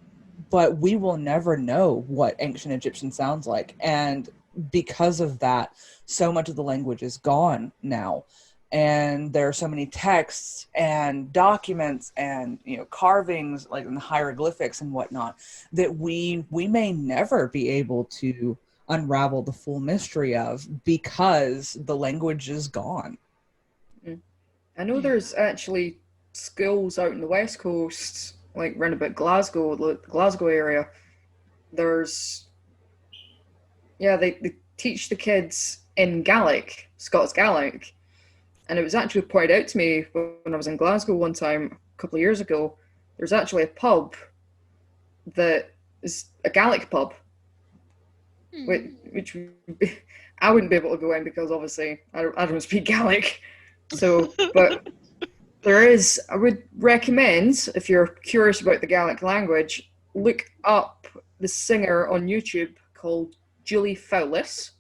but we will never know what ancient Egyptian sounds like, and because of that, so much of the language is gone now, and there are so many texts and documents and carvings like in the hieroglyphics and whatnot that we may never be able to unravel the full mystery of, because the language is gone. I know there's actually schools out in the West Coast, like round about Glasgow, the Glasgow area. There's, yeah, they teach the kids in Gaelic, Scots Gaelic. And it was actually pointed out to me when I was in Glasgow one time, a couple of years ago. There's actually a pub that is a Gaelic pub, which I wouldn't be able to go in because obviously I don't speak Gaelic. So, but there is, I would recommend, if you're curious about the Gaelic language, look up the singer on YouTube called Julie Fowlis.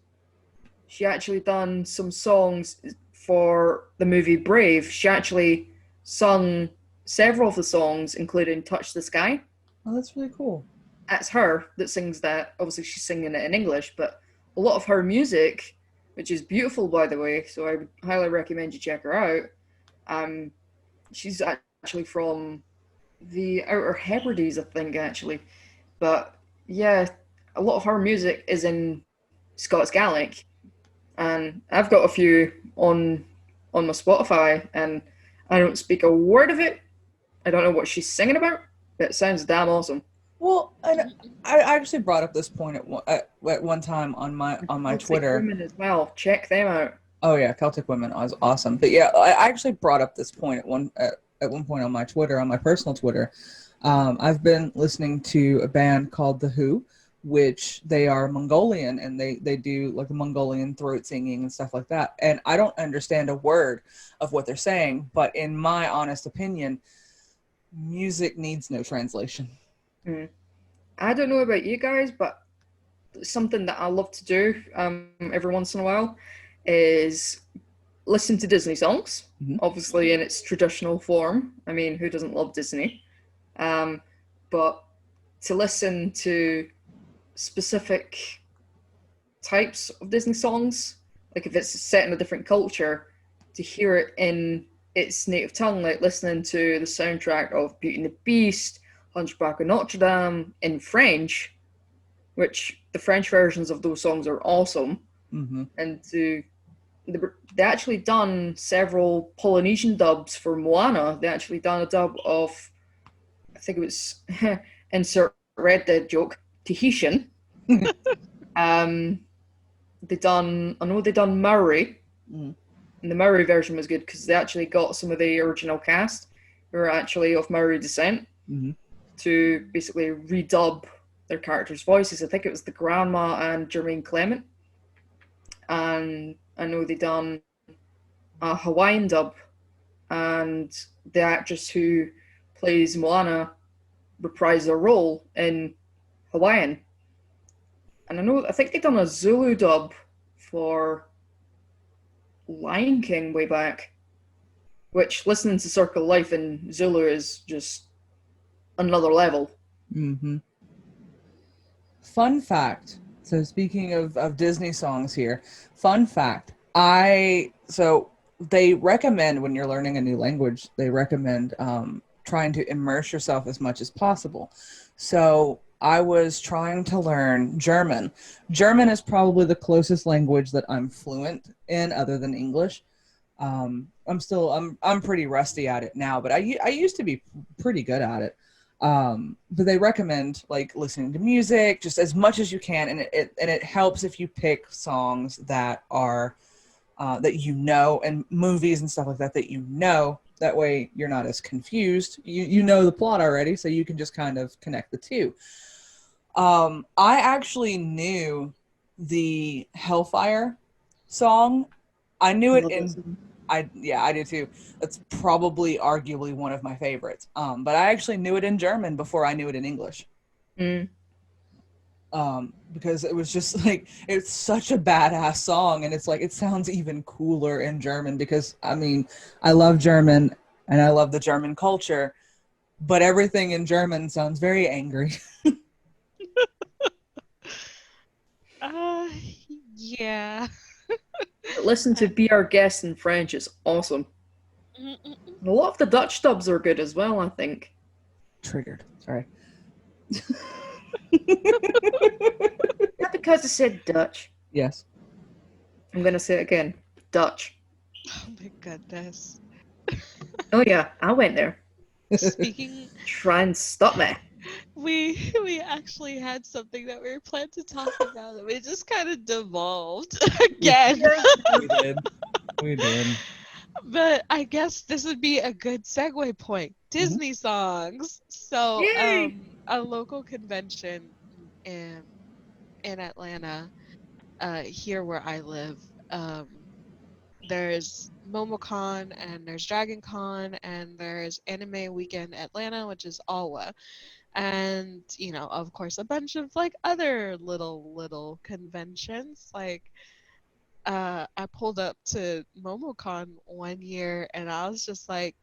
She actually done some songs for the movie Brave. She actually sung several of the songs, including Touch the Sky. Oh, that's really cool. That's her that sings that. Obviously, she's singing it in English, but a lot of her music, which is beautiful, by the way, so I would highly recommend you check her out. She's actually from the Outer Hebrides, I think, actually. But yeah, a lot of her music is in Scots Gaelic, and I've got a few on my Spotify, and I don't speak a word of it. I don't know what she's singing about, but it sounds damn awesome. Well, and I actually brought up this point at one time on my Celtic Twitter. Women as well. Check them out. Oh yeah, Celtic Women was awesome. But yeah, I actually brought up this point at one point on my Twitter, on my personal Twitter. I've been listening to a band called The Who, which they are Mongolian, and they do like the Mongolian throat singing and stuff like that. And I don't understand a word of what they're saying, but in my honest opinion, music needs no translation. I don't know about you guys, but something that I love to do every once in a while is listen to Disney songs, obviously in its traditional form. I mean, who doesn't love Disney? But to listen to specific types of Disney songs, like if it's set in a different culture, to hear it in its native tongue, like listening to the soundtrack of Beauty and the Beast, Hunchback of Notre Dame in French, which the French versions of those songs are awesome. And they actually done several Polynesian dubs for Moana. They actually done a dub of, I think it was insert Red Dead joke, Tahitian. I know they done Maori, and the Maori version was good because they actually got some of the original cast who are actually of Maori descent to basically redub their characters' voices. I think it was the grandma and Jermaine Clement. And I know they done a Hawaiian dub, and the actress who plays Moana reprised their role in Hawaiian. And I think they done a Zulu dub for Lion King way back, which listening to Circle Life in Zulu is just another level. Fun fact. So speaking of Disney songs here, fun fact. So they recommend when you're learning a new language, they recommend trying to immerse yourself as much as possible. So I was trying to learn German. German is probably the closest language that I'm fluent in other than English. I'm pretty rusty at it now, but I used to be pretty good at it. But they recommend like listening to music just as much as you can, and it helps if you pick songs that are that you know, and movies and stuff like that you know. That way you're not as confused. You know the plot already, so you can just kind of connect the two. I actually knew the Hellfire song. I knew it in. I do too. That's probably arguably one of my favorites. But I actually knew it in German before I knew it in English. Because it was just like, it's such a badass song, and it's like it sounds even cooler in German because I mean, I love German and I love the German culture, but everything in German sounds very angry. Yeah. Listen to Be Our Guest in French is awesome. A lot of the Dutch dubs are good as well, I think. Triggered. Sorry. Not because I said Dutch. Yes. I'm gonna say it again. Dutch. Oh my goodness. Oh yeah, I went there. Speaking, Try and stop me. we actually had something that we were planned to talk about, and we just kind of devolved again. We did. We did. But I guess this would be a good segue point. Disney songs. So, Yay! a local convention in in Atlanta, here where I live, there's MomoCon and there's Dragon Con and there's Anime Weekend Atlanta, which is ALWA. And, of course, a bunch of like other little conventions. Like, I pulled up to MomoCon one year and I was just like,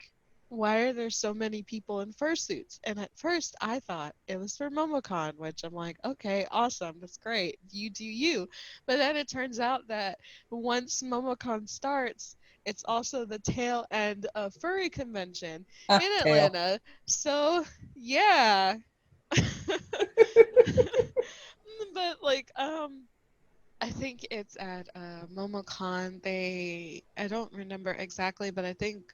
why are there so many people in fursuits? And at first I thought it was for MomoCon, which I'm like, okay, awesome, that's great. You do you. But then it turns out that once MomoCon starts, it's also the tail end of furry convention in Tail. Atlanta. So yeah. But like I think it's at MomoCon. I don't remember exactly, but I think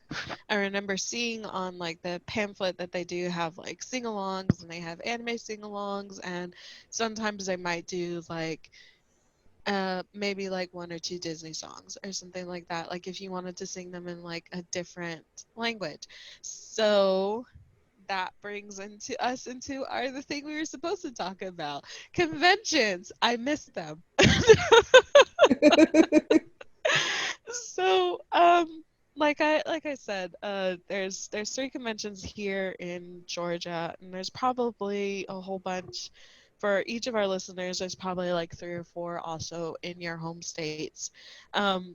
I remember seeing on like the pamphlet that they do have like sing-alongs and they have anime sing-alongs, and sometimes they might do like maybe like one or two Disney songs or something like that. Like if you wanted to sing them in like a different language. So that brings into our the thing we were supposed to talk about. Conventions. I miss them. So, like I said, there's three conventions here in Georgia, and there's probably a whole bunch for each of our listeners. There's probably like three or four also in your home states.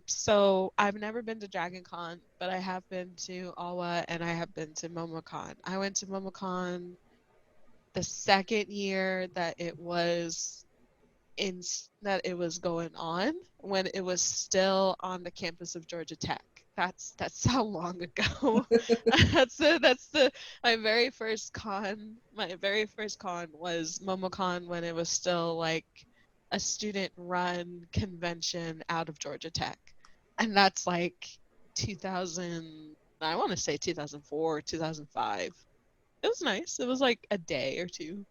So I've never been to Dragon Con, but I have been to AWA and I have been to MomoCon. I went to MomoCon the second year that in that it was going on when it was still on the campus of Georgia Tech. That's how long ago. That's the my very first con. My very first con was MomoCon when it was still like a student run convention out of Georgia Tech. And that's like 2000, I want to say 2004, 2005. It was nice. It was like a day or two,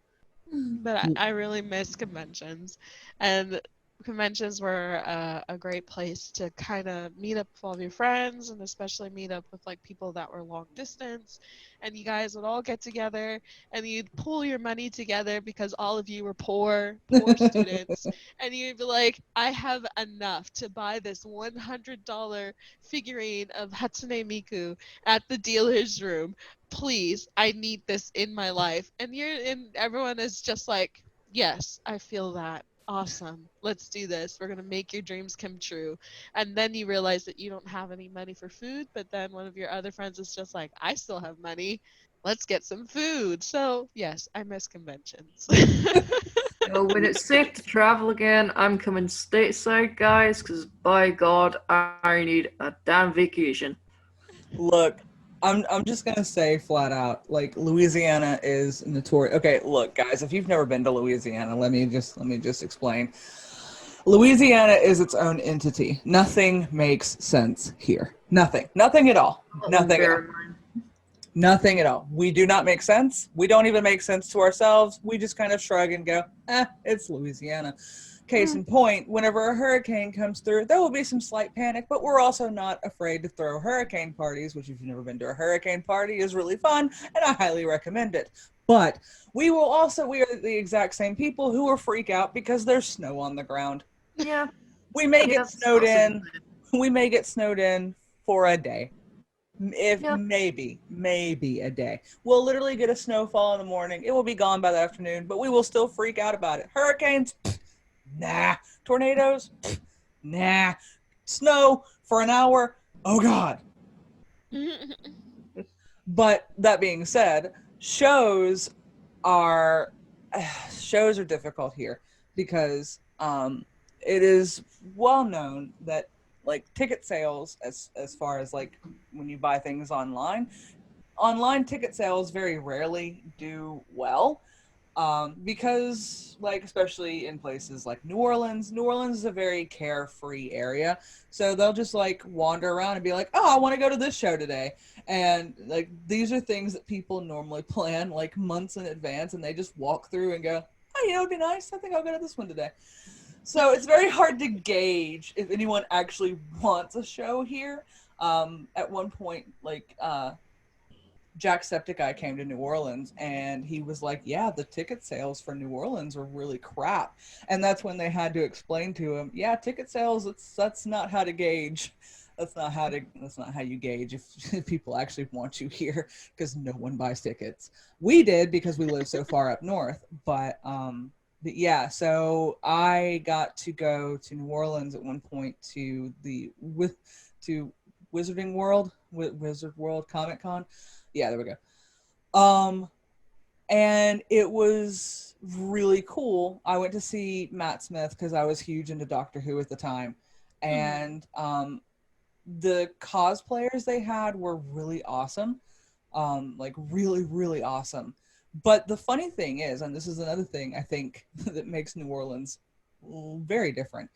but I really miss conventions, and conventions were a great place to kind of meet up with all of your friends, and especially meet up with like people that were long distance, and you guys would all get together and you'd pool your money together because all of you were poor students, and you'd be like, I have enough to buy this $100 figurine of Hatsune Miku at the dealer's room. Please, I need this in my life. And everyone is just like, yes, I feel that. Awesome. Let's do this. We're going to make your dreams come true. And then you realize that you don't have any money for food, but then one of your other friends is just like, I still have money. Let's get some food. So, yes, I miss conventions. So when it's safe to travel again, I'm coming stateside, guys, because by God, I need a damn vacation. Look, I'm just gonna say flat out, like Louisiana is notorious. Okay, look, guys, if you've never been to Louisiana, let me just explain. Louisiana is its own entity. Nothing makes sense here. Nothing at all. Nothing at all. Nothing at all. We do not make sense. We don't even make sense to ourselves. We just kind of shrug and go, it's Louisiana. Case in point, whenever a hurricane comes through, there will be some slight panic, but we're also not afraid to throw hurricane parties, which if you've never been to a hurricane party is really fun, and I highly recommend it. But we are the exact same people who will freak out because there's snow on the ground. Yeah. We may get Yes, snowed also in. good. We may get snowed in for a day. If Yep. maybe a day. We'll literally get a snowfall in the morning. It will be gone by the afternoon, but we will still freak out about it. Hurricanes, pfft, nah. Tornadoes, pfft, nah. Snow for an hour, oh God. But that being said, are shows are difficult here because it is well known that like ticket sales as far as like when you buy things online ticket sales very rarely do well. Because like especially in places like New Orleans is a very carefree area, so they'll just like wander around and be like, oh, I want to go to this show today, and like these are things that people normally plan like months in advance, and they just walk through and go, oh, you know, it'd be nice, I think I'll go to this one today. So it's very hard to gauge if anyone actually wants a show here. At one point, like Jacksepticeye came to New Orleans, and he was like, yeah, the ticket sales for New Orleans are really crap. And that's when they had to explain to him, yeah, ticket sales, that's not how to gauge. That's not how you gauge if people actually want you here, because no one buys tickets. We did because we live so far up north, but yeah, so I got to go to New Orleans at one point to Wizarding World, Wizard World Comic Con. Yeah, there we go. And it was really cool. I went to see Matt Smith because I was huge into Doctor Who at the time. And the cosplayers they had were really awesome. Like really, really awesome. But the funny thing is, and this is another thing I think that makes New Orleans very different.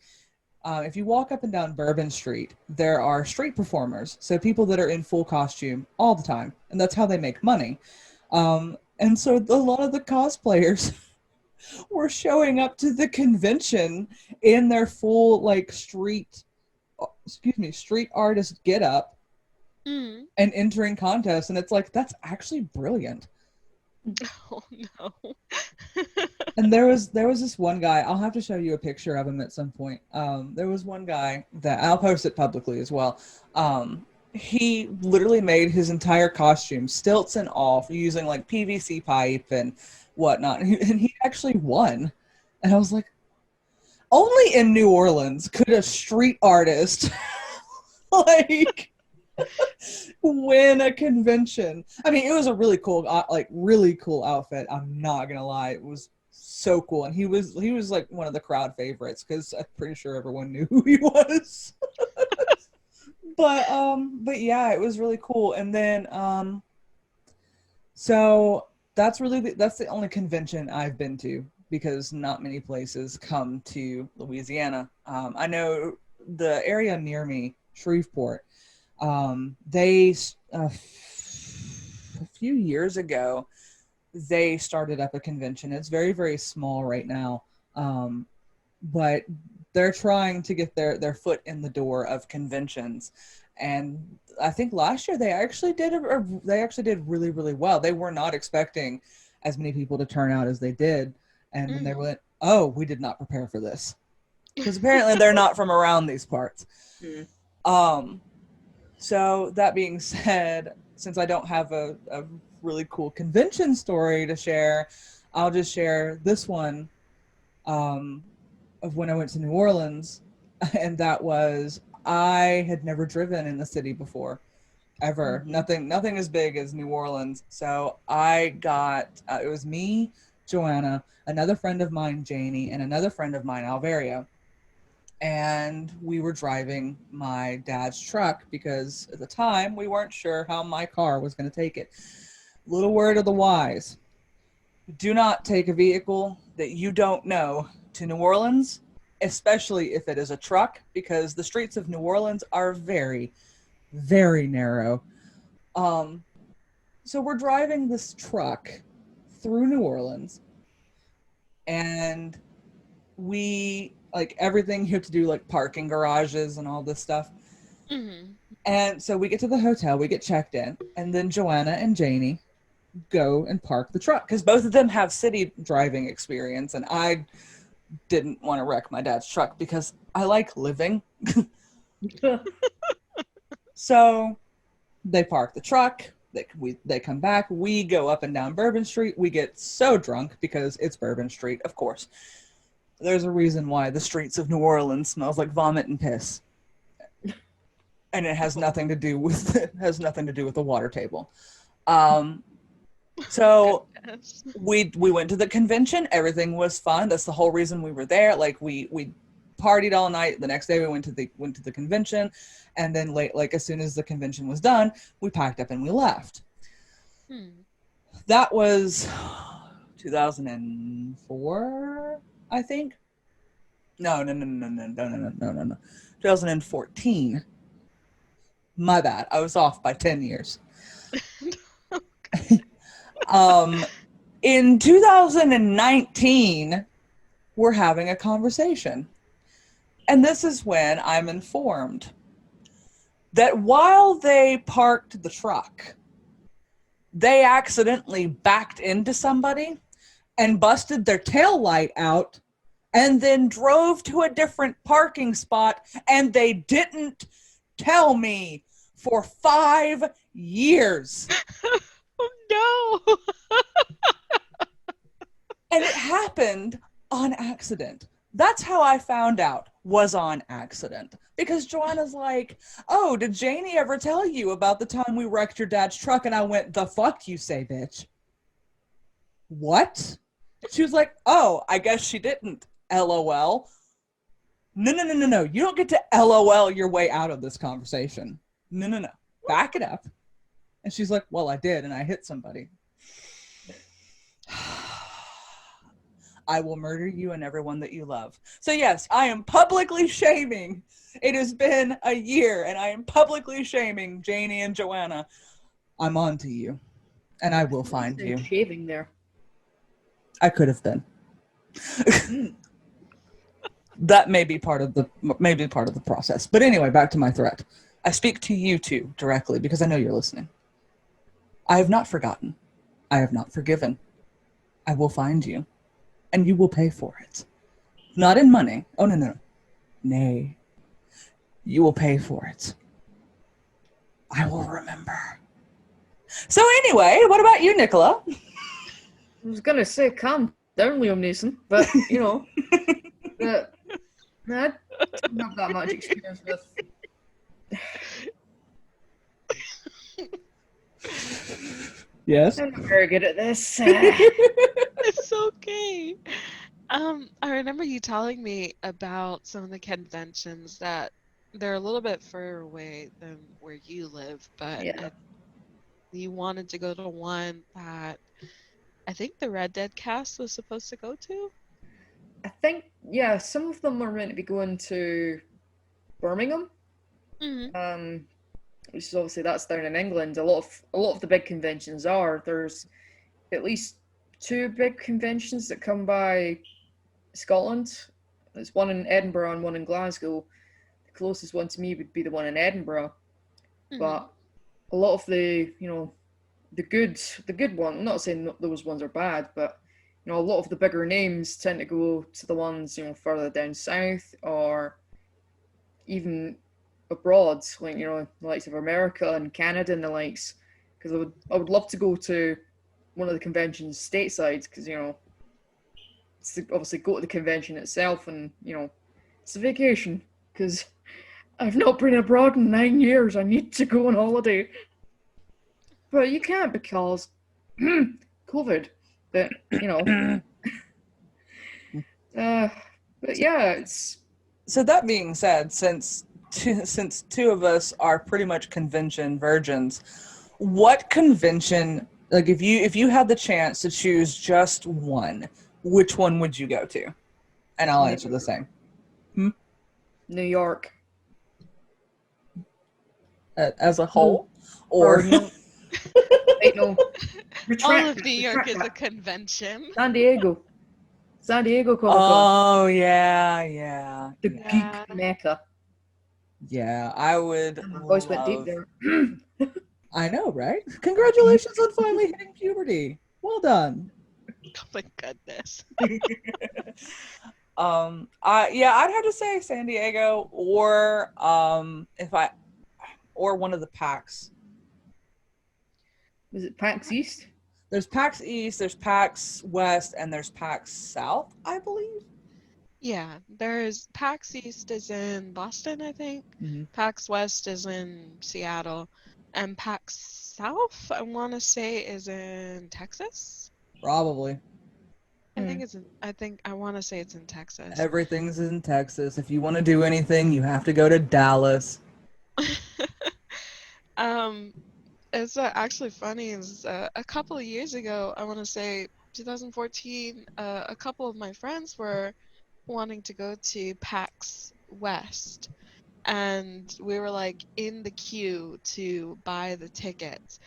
If you walk up and down Bourbon Street, there are street performers. So people that are in full costume all the time. And that's how they make money. And so a lot of the cosplayers were showing up to the convention in their full like street artist get up and entering contests. And it's like, that's actually brilliant. Oh no. And there was this one guy, I'll have to show you a picture of him at some point. There was one guy that I'll post it publicly as well. He literally made his entire costume, stilts and all, using like PVC pipe and whatnot. And he actually won. And I was like, only in New Orleans could a street artist like win a convention. I mean, it was a really cool outfit. I'm not gonna lie, it was so cool, and he was like one of the crowd favorites because I'm pretty sure everyone knew who he was. But yeah, it was really cool. And then so that's the only convention I've been to, because not many places come to Louisiana. I know the area near me, Shreveport, they a few years ago they started up a convention. It's very, very small right now, but they're trying to get their foot in the door of conventions. And I think last year they actually did really, really well. They were not expecting as many people to turn out as they did, and then they went, oh, we did not prepare for this, because apparently they're not from around these parts. So that being said, since I don't have a really cool convention story to share, I'll just share this one of when I went to New Orleans. And that was, I had never driven in the city before, ever. Nothing as big as New Orleans. So I got, it was me, Joanna, another friend of mine, Janie, and another friend of mine, Alvario. And we were driving my dad's truck because at the time we weren't sure how my car was going to take it. Little word of the wise: do not take a vehicle that you don't know to New Orleans, especially if it is a truck, because the streets of New Orleans are very, very narrow. So we're driving this truck through New Orleans, and we, like, everything you have to do, like parking garages and all this stuff. And so we get to the hotel, we get checked in, and then Joanna and Janie go and park the truck, because both of them have city driving experience, and I didn't want to wreck my dad's truck because I like living. So they park the truck, they come back, we go up and down Bourbon Street, we get so drunk because it's Bourbon Street, of course. There's a reason why the streets of New Orleans smells like vomit and piss. And it has nothing to do with the water table. So we went to the convention. Everything was fun. That's the whole reason we were there. Like we partied all night. The next day we went to the convention, and then as soon as the convention was done, we packed up and we left. That was 2004, I think. No. 2014. My bad. I was off by 10 years. In 2019, we're having a conversation. And this is when I'm informed that while they parked the truck, they accidentally backed into somebody and busted their tail light out and then drove to a different parking spot, and they didn't tell me for 5 years. Oh, no. And it happened on accident. That's how I found out, was on accident. Because Joanna's like, oh, did Janie ever tell you about the time we wrecked your dad's truck? And I went, the fuck you say, bitch? What? She was like, oh, I guess she didn't. LOL. No. You don't get to LOL your way out of this conversation. No. Back it up. And she's like, well, I did, and I hit somebody. I will murder you and everyone that you love. So yes, I am publicly shaming. It has been a year, and I am publicly shaming Janie and Joanna. I'm on to you, and I will find you. Shaving there. I could have been. That may be part of the process. But anyway, back to my threat. I speak to you two directly because I know you're listening. I have not forgotten. I have not forgiven. I will find you, and you will pay for it. Not in money. Oh, no. Nay. You will pay for it. I will remember. So anyway, what about you, Nicola? I was gonna say calm down, Liam Neeson, but you know, I don't have that much experience with. Yes. I'm not very good at this. It's okay. I remember you telling me about some of the conventions that they're a little bit further away than where you live, but Yeah. you wanted to go to one that I think the Red Dead cast was supposed to go to. I think, yeah, some of them were meant to be going to Birmingham. Mm-hmm. Which is obviously that's down in England. A lot of the big conventions are. There's at least 2 big conventions that come by Scotland. There's one in Edinburgh and one in Glasgow. The closest one to me would be the one in Edinburgh. Mm-hmm. But a lot of the, you know, the good one, I'm not saying those ones are bad, but you know, a lot of the bigger names tend to go to the ones, you know, further down south or even abroad, like, you know, the likes of America and Canada and the likes. Because I would love to go to one of the conventions stateside, because, you know, it's to obviously go to the convention itself, and, you know, it's a vacation, because I've not been abroad in 9 years. I need to go on holiday. But you can't because COVID. But, you know. But yeah, it's... So that being said, since 2 of us are pretty much convention virgins, what convention, like if you had the chance to choose just one, which one would you go to? And I'll answer the same. New York. As a whole? Or no. Wait, no. All of New York is a convention. San Diego Comic Con. Oh, yeah. The geek mecca. Yeah, I would. My voice went deep there. I know, right? Congratulations on finally hitting puberty. Well done. Oh my goodness. I'd have to say San Diego or one of the PAX. Was it PAX East? There's PAX East, there's PAX West, and there's PAX South, I believe. Yeah, there's PAX East is in Boston, I think. Mm-hmm. PAX West is in Seattle, and PAX South, I want to say, is in Texas. Probably. I want to say it's in Texas. Everything's in Texas. If you want to do anything, you have to go to Dallas. It's actually funny. Is a couple of years ago, I want to say 2014, a couple of my friends were wanting to go to PAX West, and we were like in the queue to buy the tickets.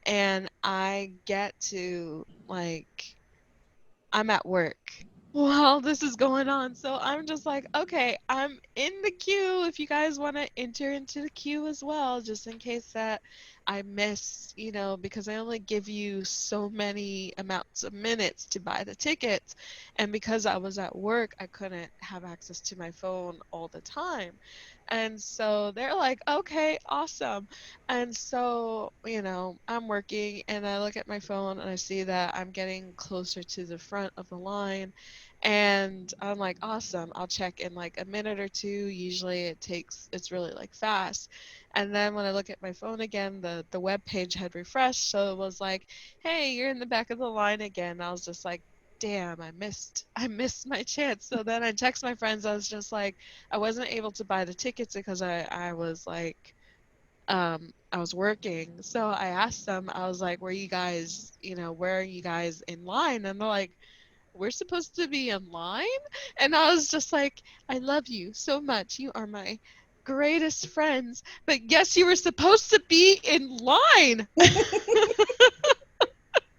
And I get to like I'm at work while this is going on. So I'm just like, okay, I'm in the queue if you guys want to enter into the queue as well, just in case that I miss, because I only give you so many amounts of minutes to buy the tickets. And because I was at work, I couldn't have access to my phone all the time. And so they're like, okay, awesome. And so, I'm working and I look at my phone and I see that I'm getting closer to the front of the line. And I'm like, awesome, I'll check in like a minute or two. Usually it's really like fast. And then when I look at my phone again, the web page had refreshed. So it was like, hey, you're in the back of the line again. I was just like, damn, I missed my chance. So then I text my friends. I was just like, I wasn't able to buy the tickets because I was like, I was working. So I asked them, I was like, where are you guys in line? And they're like, we're supposed to be in line? And I was just like, I love you so much. You are my greatest friends. But yes, you were supposed to be in line.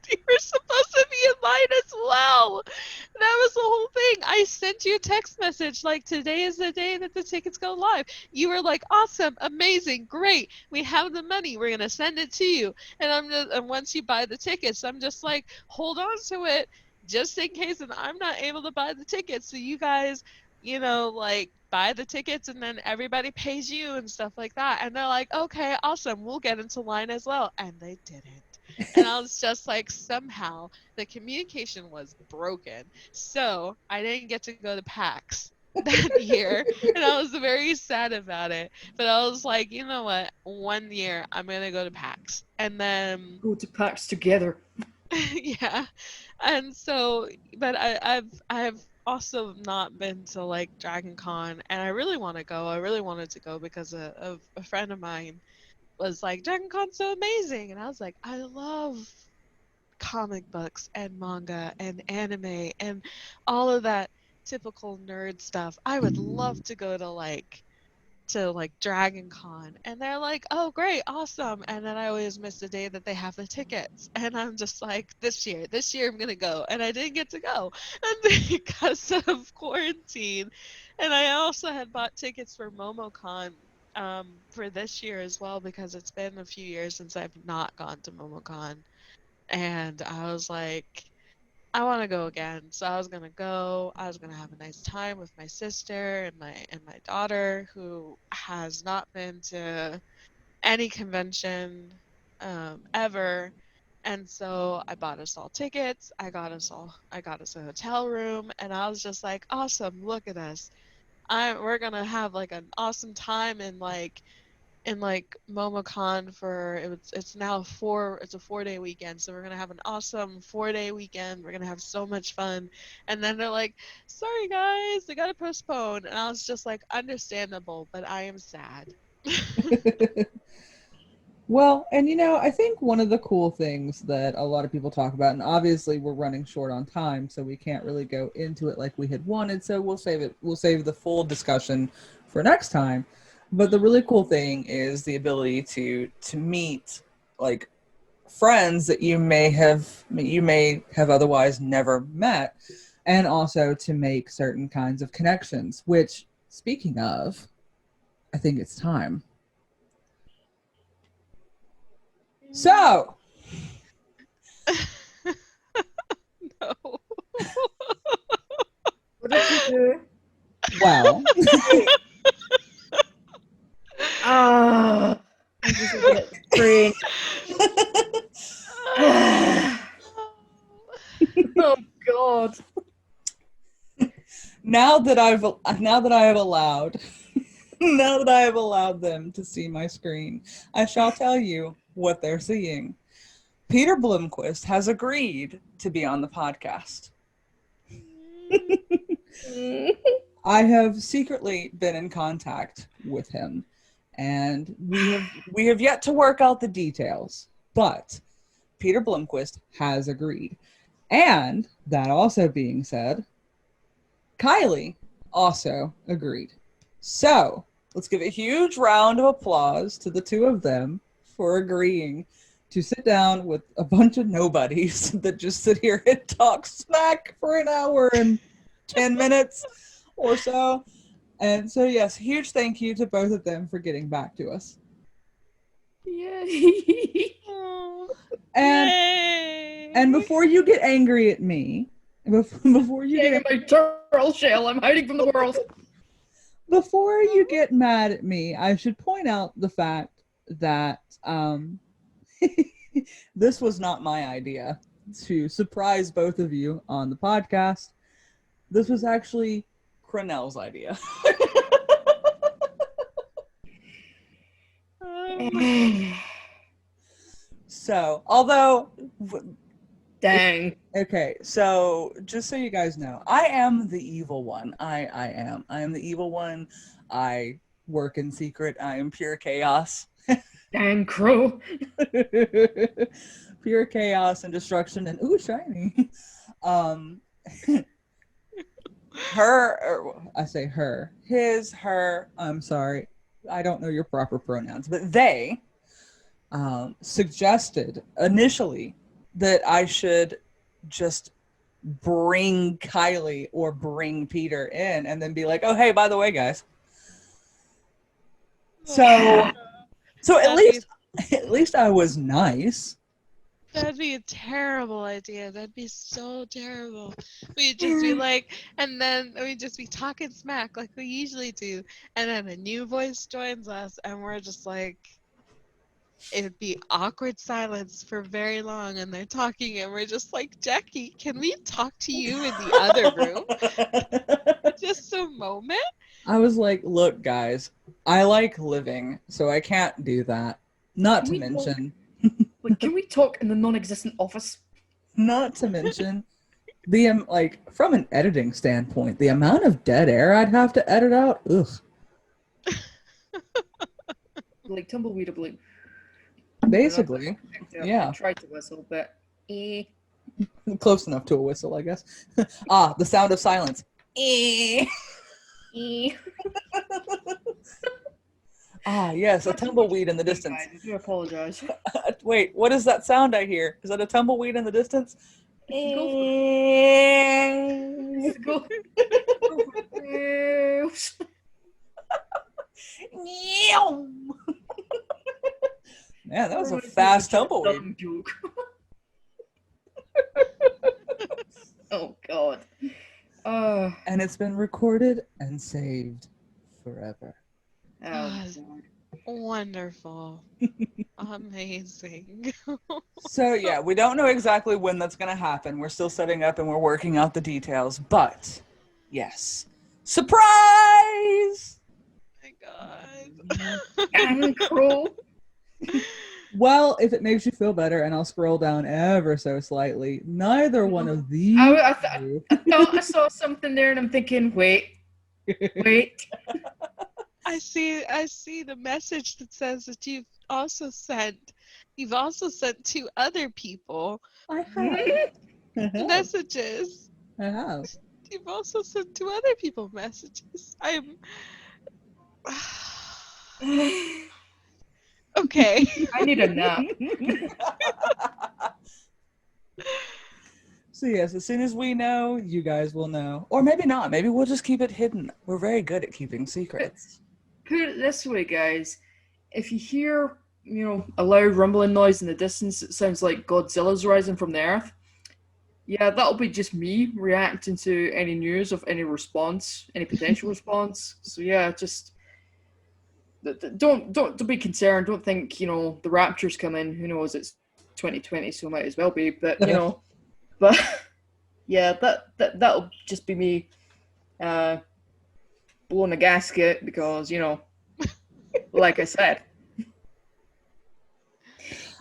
You were supposed to be in line as well. That was the whole thing. I sent you a text message like, today is the day that the tickets go live. You were like, awesome, amazing, great. We have the money. We're gonna send it to you. And once you buy the tickets, I'm just like, hold on to it just in case, and I'm not able to buy the tickets. So you guys, like buy the tickets and then everybody pays you and stuff like that. And they're like, okay, awesome, we'll get into line as well. And they didn't. And I was just like, somehow the communication was broken. So I didn't get to go to PAX that year. And I was very sad about it. But I was like, you know what? One year I'm going to go to PAX. And then, Go to PAX together. yeah. And so, but I've also not been to like Dragon Con, and I really want to go. I really wanted to go because of a friend of mine was like, Dragon Con's so amazing. And I was like, I love comic books and manga and anime and all of that typical nerd stuff. I would love to go to Dragon Con. And they're like, oh great, awesome. And then I always miss the day that they have the tickets. And I'm just like, this year I'm gonna go. And I didn't get to go. And because of quarantine. And I also had bought tickets for MomoCon for this year as well, because it's been a few years since I've not gone to MomoCon. And I was like, I want to go again. So I was gonna go. I was gonna have a nice time with my sister and my daughter, who has not been to any convention ever. And so I bought us all tickets. I got us a hotel room, and I was just like, awesome, look at us. We're gonna have like an awesome time in MomoCon it's a 4-day weekend, so we're gonna have an awesome 4-day weekend. We're gonna have so much fun. And then they're like, sorry guys, they gotta postpone. And I was just like, understandable, but I am sad. Well, and I think one of the cool things that a lot of people talk about, and obviously we're running short on time, so we can't really go into it like we had wanted, so we'll save the full discussion for next time. But the really cool thing is the ability to meet like friends that you may have otherwise never met, and also to make certain kinds of connections, which, speaking of, I think it's time. So, No. What did you do? well, Ah, I'm just a bit brain. Oh God. now that I have allowed now that I have allowed them to see my screen, I shall tell you what they're seeing. Peter Blomquist has agreed to be on the podcast. I have secretly been in contact with him, and we have yet to work out the details, but Peter Blomquist has agreed. And that also being said, Kylie also agreed. So let's give a huge round of applause to the two of them for agreeing to sit down with a bunch of nobodies that just sit here and talk smack for an hour and 10 minutes or so. And so, yes, huge thank you to both of them for getting back to us. Yay! Oh, And yay. and before you get angry at me, before you Hiding get in my turtle shell. I'm hiding from the world. before you get mad at me, I should point out the fact that this was not my idea to surprise both of you on the podcast. This was actually Cronell's idea. So, although Dang. okay, so just so you guys know, I am the evil one. I am. I am the evil one. I work in secret. I am pure chaos. Dang crow. Pure chaos and destruction and ooh shiny. Um I say her, his, her, I'm sorry. I don't know your proper pronouns, but they suggested initially that I should just bring Kylie or bring Peter in and then be like, oh, hey, by the way, guys. So at least I was nice. That'd be a terrible idea. That'd be so terrible. We'd just be like, and then we'd just be talking smack like we usually do. And then a new voice joins us, and we're just like, it'd be awkward silence for very long. And they're talking, and we're just like, Jackie, can we talk to you in the other room? Just a moment. I was like, look, guys, I like living, so I can't do that. Not to mention. Like, can we talk in the non-existent office? Not to mention the like from an editing standpoint, the amount of dead air I'd have to edit out. Ugh. Like tumbleweed blue. Basically, yeah. I tried to whistle, but Close enough to a whistle, I guess. Ah, the sound of silence. Ah, yes, a tumbleweed in the distance. I do apologize. Wait, what is that sound I hear? Is that a tumbleweed in the distance? Go. Man, that was a fast tumbleweed. Oh God. And it's been recorded and saved forever. Oh, Wonderful. Amazing. So yeah, we don't know exactly when that's going to happen. We're still setting up and we're working out the details, but yes. Surprise! Oh my God. I'm cruel. Well, if it makes you feel better, and I'll scroll down ever so slightly, neither one of these. I thought I saw something there, and I'm thinking, wait. I see the message that says that you've also sent to other people I have. messages. I have. You've also sent to other people messages. I'm okay. I need a nap. So yes, as soon as we know, you guys will know. Or maybe not. Maybe we'll just keep it hidden. We're very good at keeping secrets. Put it this way, guys. If you hear, a loud rumbling noise in the distance, it sounds like Godzilla's rising from the earth. Yeah, that'll be just me reacting to any news of any response, any potential response. So yeah, just don't be concerned. Don't think the rapture's coming. Who knows? It's 2020, so it might as well be. But but yeah, that'll just be me blowing a gasket because like I said.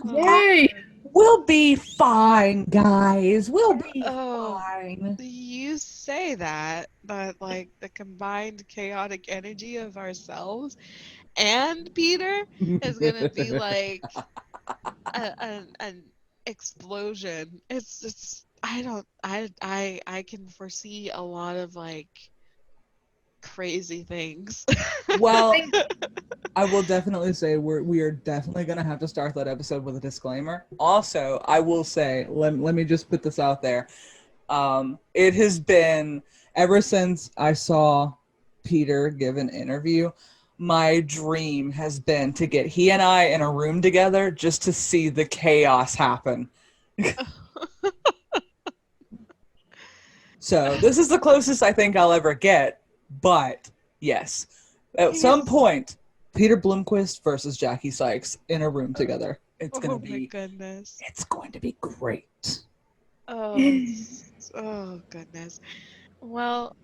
Yay! We'll be fine, guys. We'll be fine. You say that, but like the combined chaotic energy of ourselves and Peter is gonna be like an explosion. It's I don't I can foresee a lot of like crazy things. I Well, think I will definitely say we are definitely gonna have to start that episode with a disclaimer. Also, I will say, let me just put this out there. It has been ever since I saw Peter give an interview, my dream has been to get he and I in a room together just to see the chaos happen. So this is the closest I think I'll ever get, but yes, at some He's point, Peter Bloomquist versus Jackie Sykes in a room together. oh my goodness. It's going to be great. Oh, oh goodness. Well,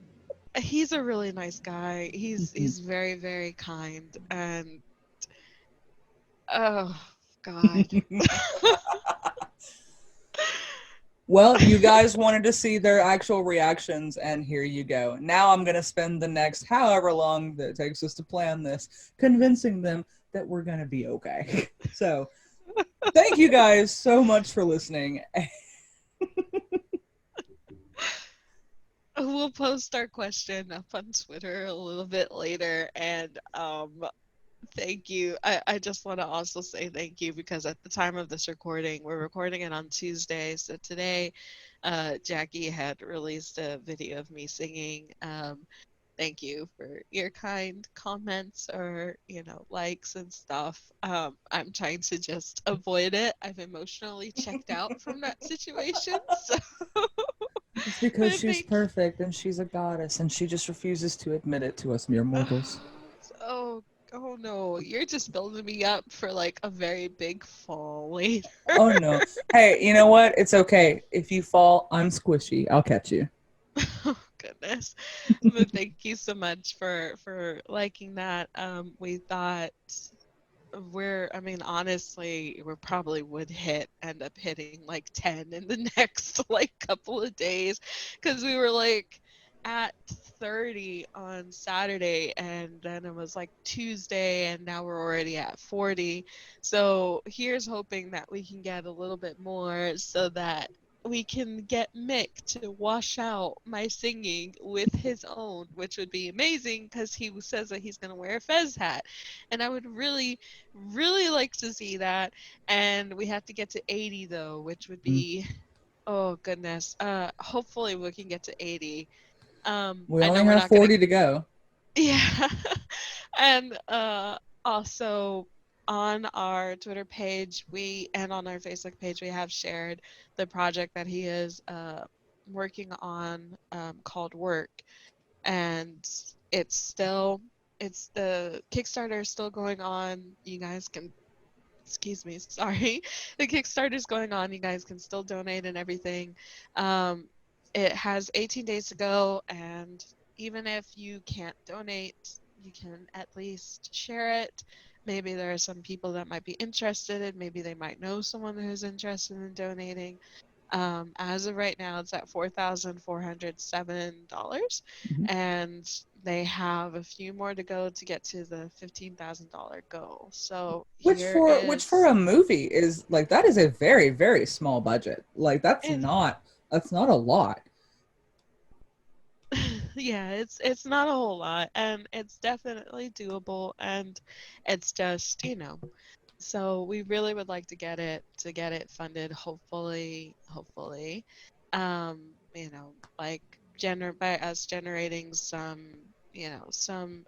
he's a really nice guy. He's very, very kind and oh God. Well, you guys wanted to see their actual reactions, and here you go. Now I'm going to spend the next however long that it takes us to plan this convincing them that we're going to be okay. So, thank you guys so much for listening. We'll post our question up on Twitter a little bit later and thank you. I just want to also say thank you because at the time of this recording, we're recording it on Tuesday. So today, Jackie had released a video of me singing. Thank you for your kind comments or, likes and stuff. I'm trying to just avoid it. I've emotionally checked out from that situation. So, It's because but she's thank you. perfect and she's a goddess and she just refuses to admit it to us mere mortals. Oh, oh no, you're just building me up for like a very big fall later. Oh no. Hey, you know what? It's okay. If you fall, I'm squishy. I'll catch you. Oh goodness. But thank you so much for liking that. We thought I mean, honestly, we probably would end up hitting like 10 in the next like couple of days because we were like at 30 on Saturday and then it was like Tuesday and now we're already at 40. So here's hoping that we can get a little bit more so that we can get Mick to wash out my singing with his own, which would be amazing because he says that he's going to wear a fez hat. And I would really, really like to see that. And we have to get to 80 though, which would be, oh goodness. Hopefully we can get to 80. We I only know we're have not gonna, 40 to go. yeah. And also on our Twitter page, and on our Facebook page, we have shared the project that he is working on called Work, and it's the Kickstarter is still going on. You guys can excuse me, sorry. The Kickstarter's going on. You guys can still donate and everything. Um, it has 18 days to go, and even if you can't donate, you can at least share it. Maybe there are some people that might be interested, and maybe they might know someone who's interested in donating. As of right now, it's at $4,407, Mhm. and they have a few more to go to get to the $15,000 goal. So here Which for is a movie is like that is a very very small budget. Like it. that's not a lot. Yeah, it's not a whole lot, and it's definitely doable, and it's just So we really would like to get it funded, hopefully. Like by us generating some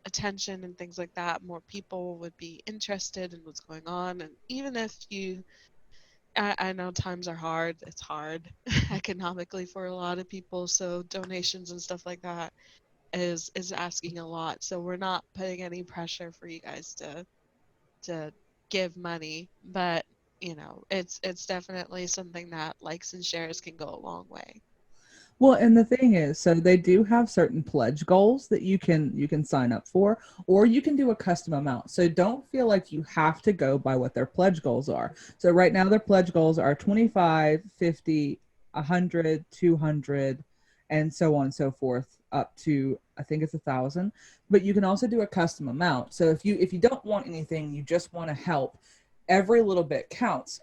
attention and things like that, more people would be interested in what's going on. And even if I know times are hard, it's hard economically for a lot of people, so donations and stuff like that is asking a lot. So we're not putting any pressure for you guys to give money, but it's definitely something that likes and shares can go a long way. Well, and the thing is, so they do have certain pledge goals that you can sign up for, or you can do a custom amount. So don't feel like you have to go by what their pledge goals are. So right now their pledge goals are 25, 50, 100, 200, and so on and so forth, up to I think it's 1,000. But you can also do a custom amount. So if you don't want anything, you just want to help, every little bit counts.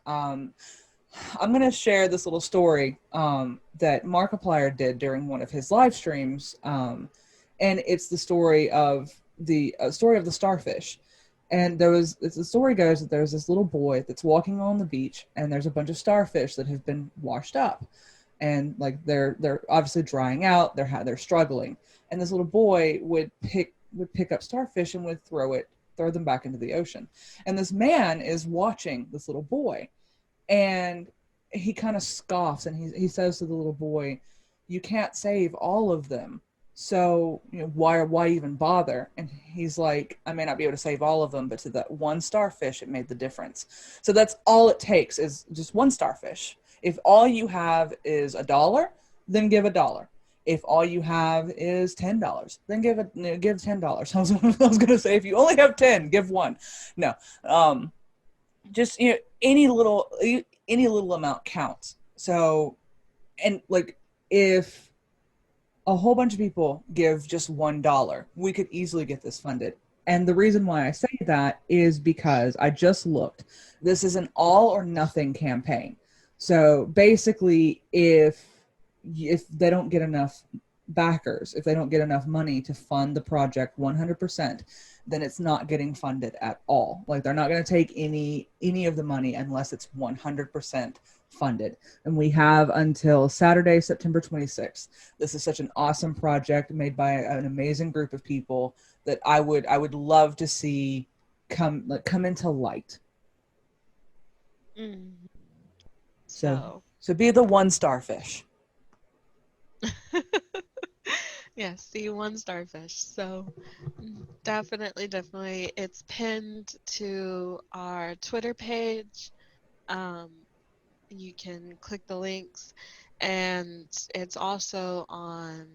I'm going to share this little story that Markiplier did during one of his live streams. And it's the story of the starfish. And the story goes that there's this little boy that's walking on the beach, and there's a bunch of starfish that have been washed up, and like they're obviously drying out. They're struggling, and this little boy would pick up starfish and would throw them back into the ocean. And this man is watching this little boy, and he kind of scoffs, and he says to the little boy, "You can't save all of them. So, why even bother?" And he's like, "I may not be able to save all of them, but to that one starfish, it made the difference." So that's all it takes, is just one starfish. If all you have is $1, then give $1. If all you have is $10, then give $10. I was gonna say, if you only have 10, give one. No, just any little amount counts. So, and like, if a whole bunch of people give just $1, we could easily get this funded. And the reason why I say that is because I just looked. This is an all or nothing campaign. So basically, if they don't get enough backers, if they don't get enough money to fund the project 100%, then it's not getting funded at all. Like, they're not going to take any of the money unless it's 100% funded. And we have until Saturday, September 26th. This is such an awesome project made by an amazing group of people that I would love to see come into light. Mm. So be the one starfish. Yes, the one starfish. So definitely, it's pinned to our Twitter page. You can click the links, and it's also on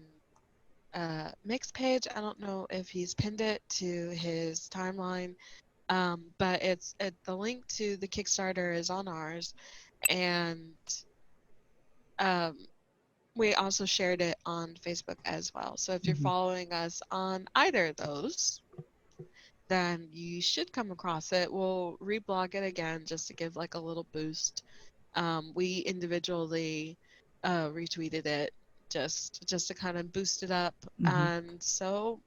Mick's page. I don't know if he's pinned it to his timeline, but the link to the Kickstarter is on ours, and we also shared it on Facebook as well. So if you're following us on either of those, then you should come across it. We'll reblog it again just to give like a little boost. We individually retweeted it just to kind of boost it up. And so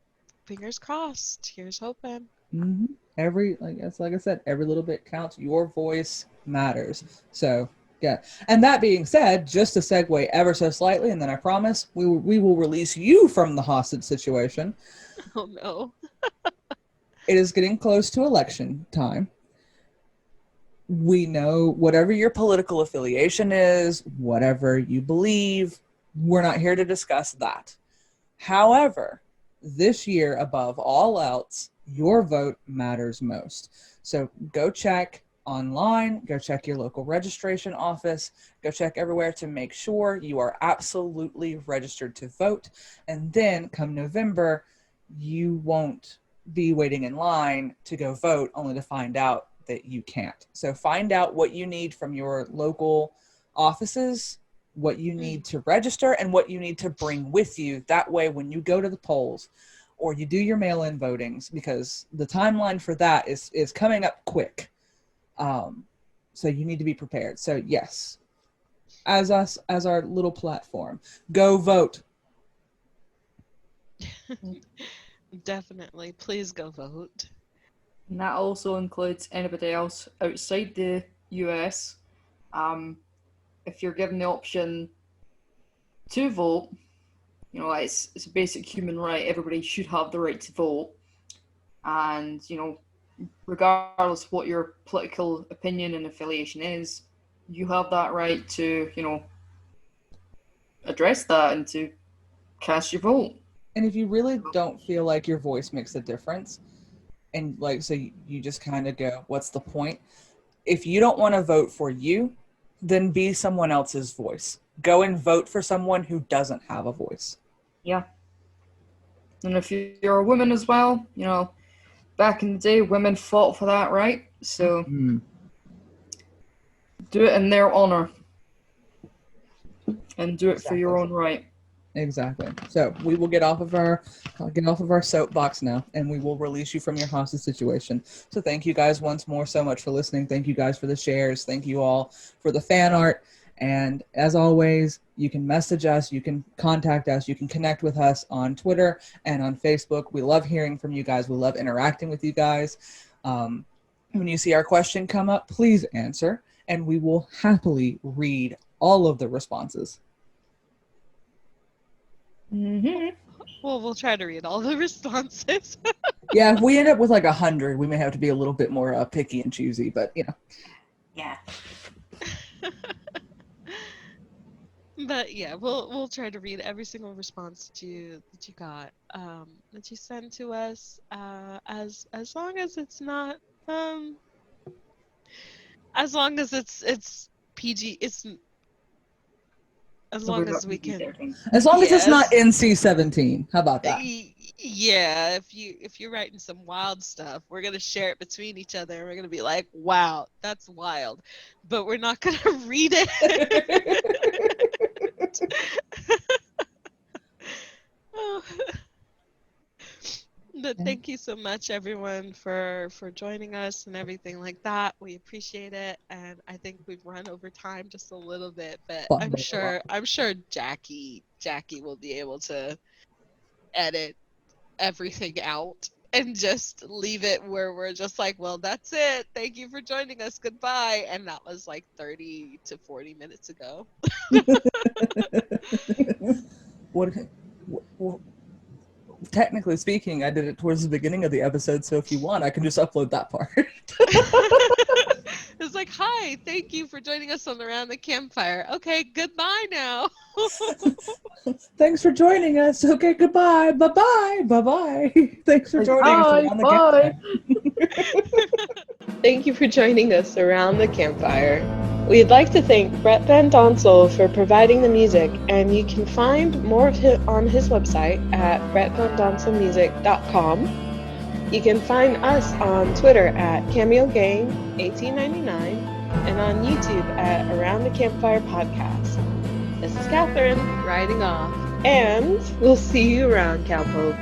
fingers crossed. Here's hoping. Like I said, every little bit counts. Your voice matters. So yeah. And that being said, just to segue ever so slightly, and then I promise we will release you from the hostage situation. Oh no. It is getting close to election time. We know whatever your political affiliation is, whatever you believe, we're not here to discuss that. However, this year, above all else, your vote matters most. So go check online, go check your local registration office, go check everywhere to make sure you are absolutely registered to vote. And then come November, you won't be waiting in line to go vote only to find out that you can't. So find out what you need from your local offices, what you need to register, and what you need to bring with you. That way, when you go to the polls or you do your mail-in votings, because the timeline for that is coming up quick. So you need to be prepared. So yes, as our little platform, go vote. Definitely. Please go vote. And that also includes anybody else outside the US. If you're given the option to vote, it's a basic human right. Everybody should have the right to vote. And, regardless of what your political opinion and affiliation is, you have that right to, address that and to cast your vote. And if you really don't feel like your voice makes a difference, and so you just kind of go, what's the point? If you don't want to vote for you, then be someone else's voice. Go and vote for someone who doesn't have a voice. Yeah. And if you're a woman as well, back in the day, women fought for that right. So do it in their honor. And do it for your own right. Exactly. So we will get off of our soapbox now, and we will release you from your hostage situation. So thank you guys once more so much for listening. Thank you guys for the shares. Thank you all for the fan art. And as always, you can message us, you can contact us, you can connect with us on Twitter and on Facebook. We love hearing from you guys. We love interacting with you guys. When you see our question come up, please answer, and we will happily read all of the responses. Mm-hmm. Well, we'll try to read all the responses. Yeah, if we end up with like 100, we may have to be a little bit more picky and choosy, but you know. Yeah. But yeah, we'll try to read every single response that you got, that you send to us, as long as it's not, as long as it's PG, it's as So we're long not as we can. PG-13. As long as it's not Yes. NC-17. How about that? Yeah, if you're writing some wild stuff, we're gonna share it between each other, and we're gonna be like, "Wow, that's wild," but we're not gonna read it. Oh. But thank you so much, everyone, for joining us and everything like that. We appreciate it, and I think we've run over time just a little bit, but I'm sure Jackie will be able to edit everything out and just leave it where we're just like, well, that's it. Thank you for joining us. Goodbye. And that was like 30 to 40 minutes ago. What? Technically speaking, I did it towards the beginning of the episode, so if you want, I can just upload that part. It's like, hi, thank you for joining us on Around the Campfire. Okay, goodbye now. Thanks for joining us. Okay, goodbye. Bye-bye. Bye-bye. Thanks for joining us around the Bye. campfire. Thank you for joining us around the campfire. We'd like to thank Brett Van Donsel for providing the music, and you can find more of him on his website at brettvanDonselmusic.com. You can find us on Twitter at CameoGang1899 and on YouTube at Around the Campfire Podcast. This is Catherine, riding off, and we'll see you around, cowpoke.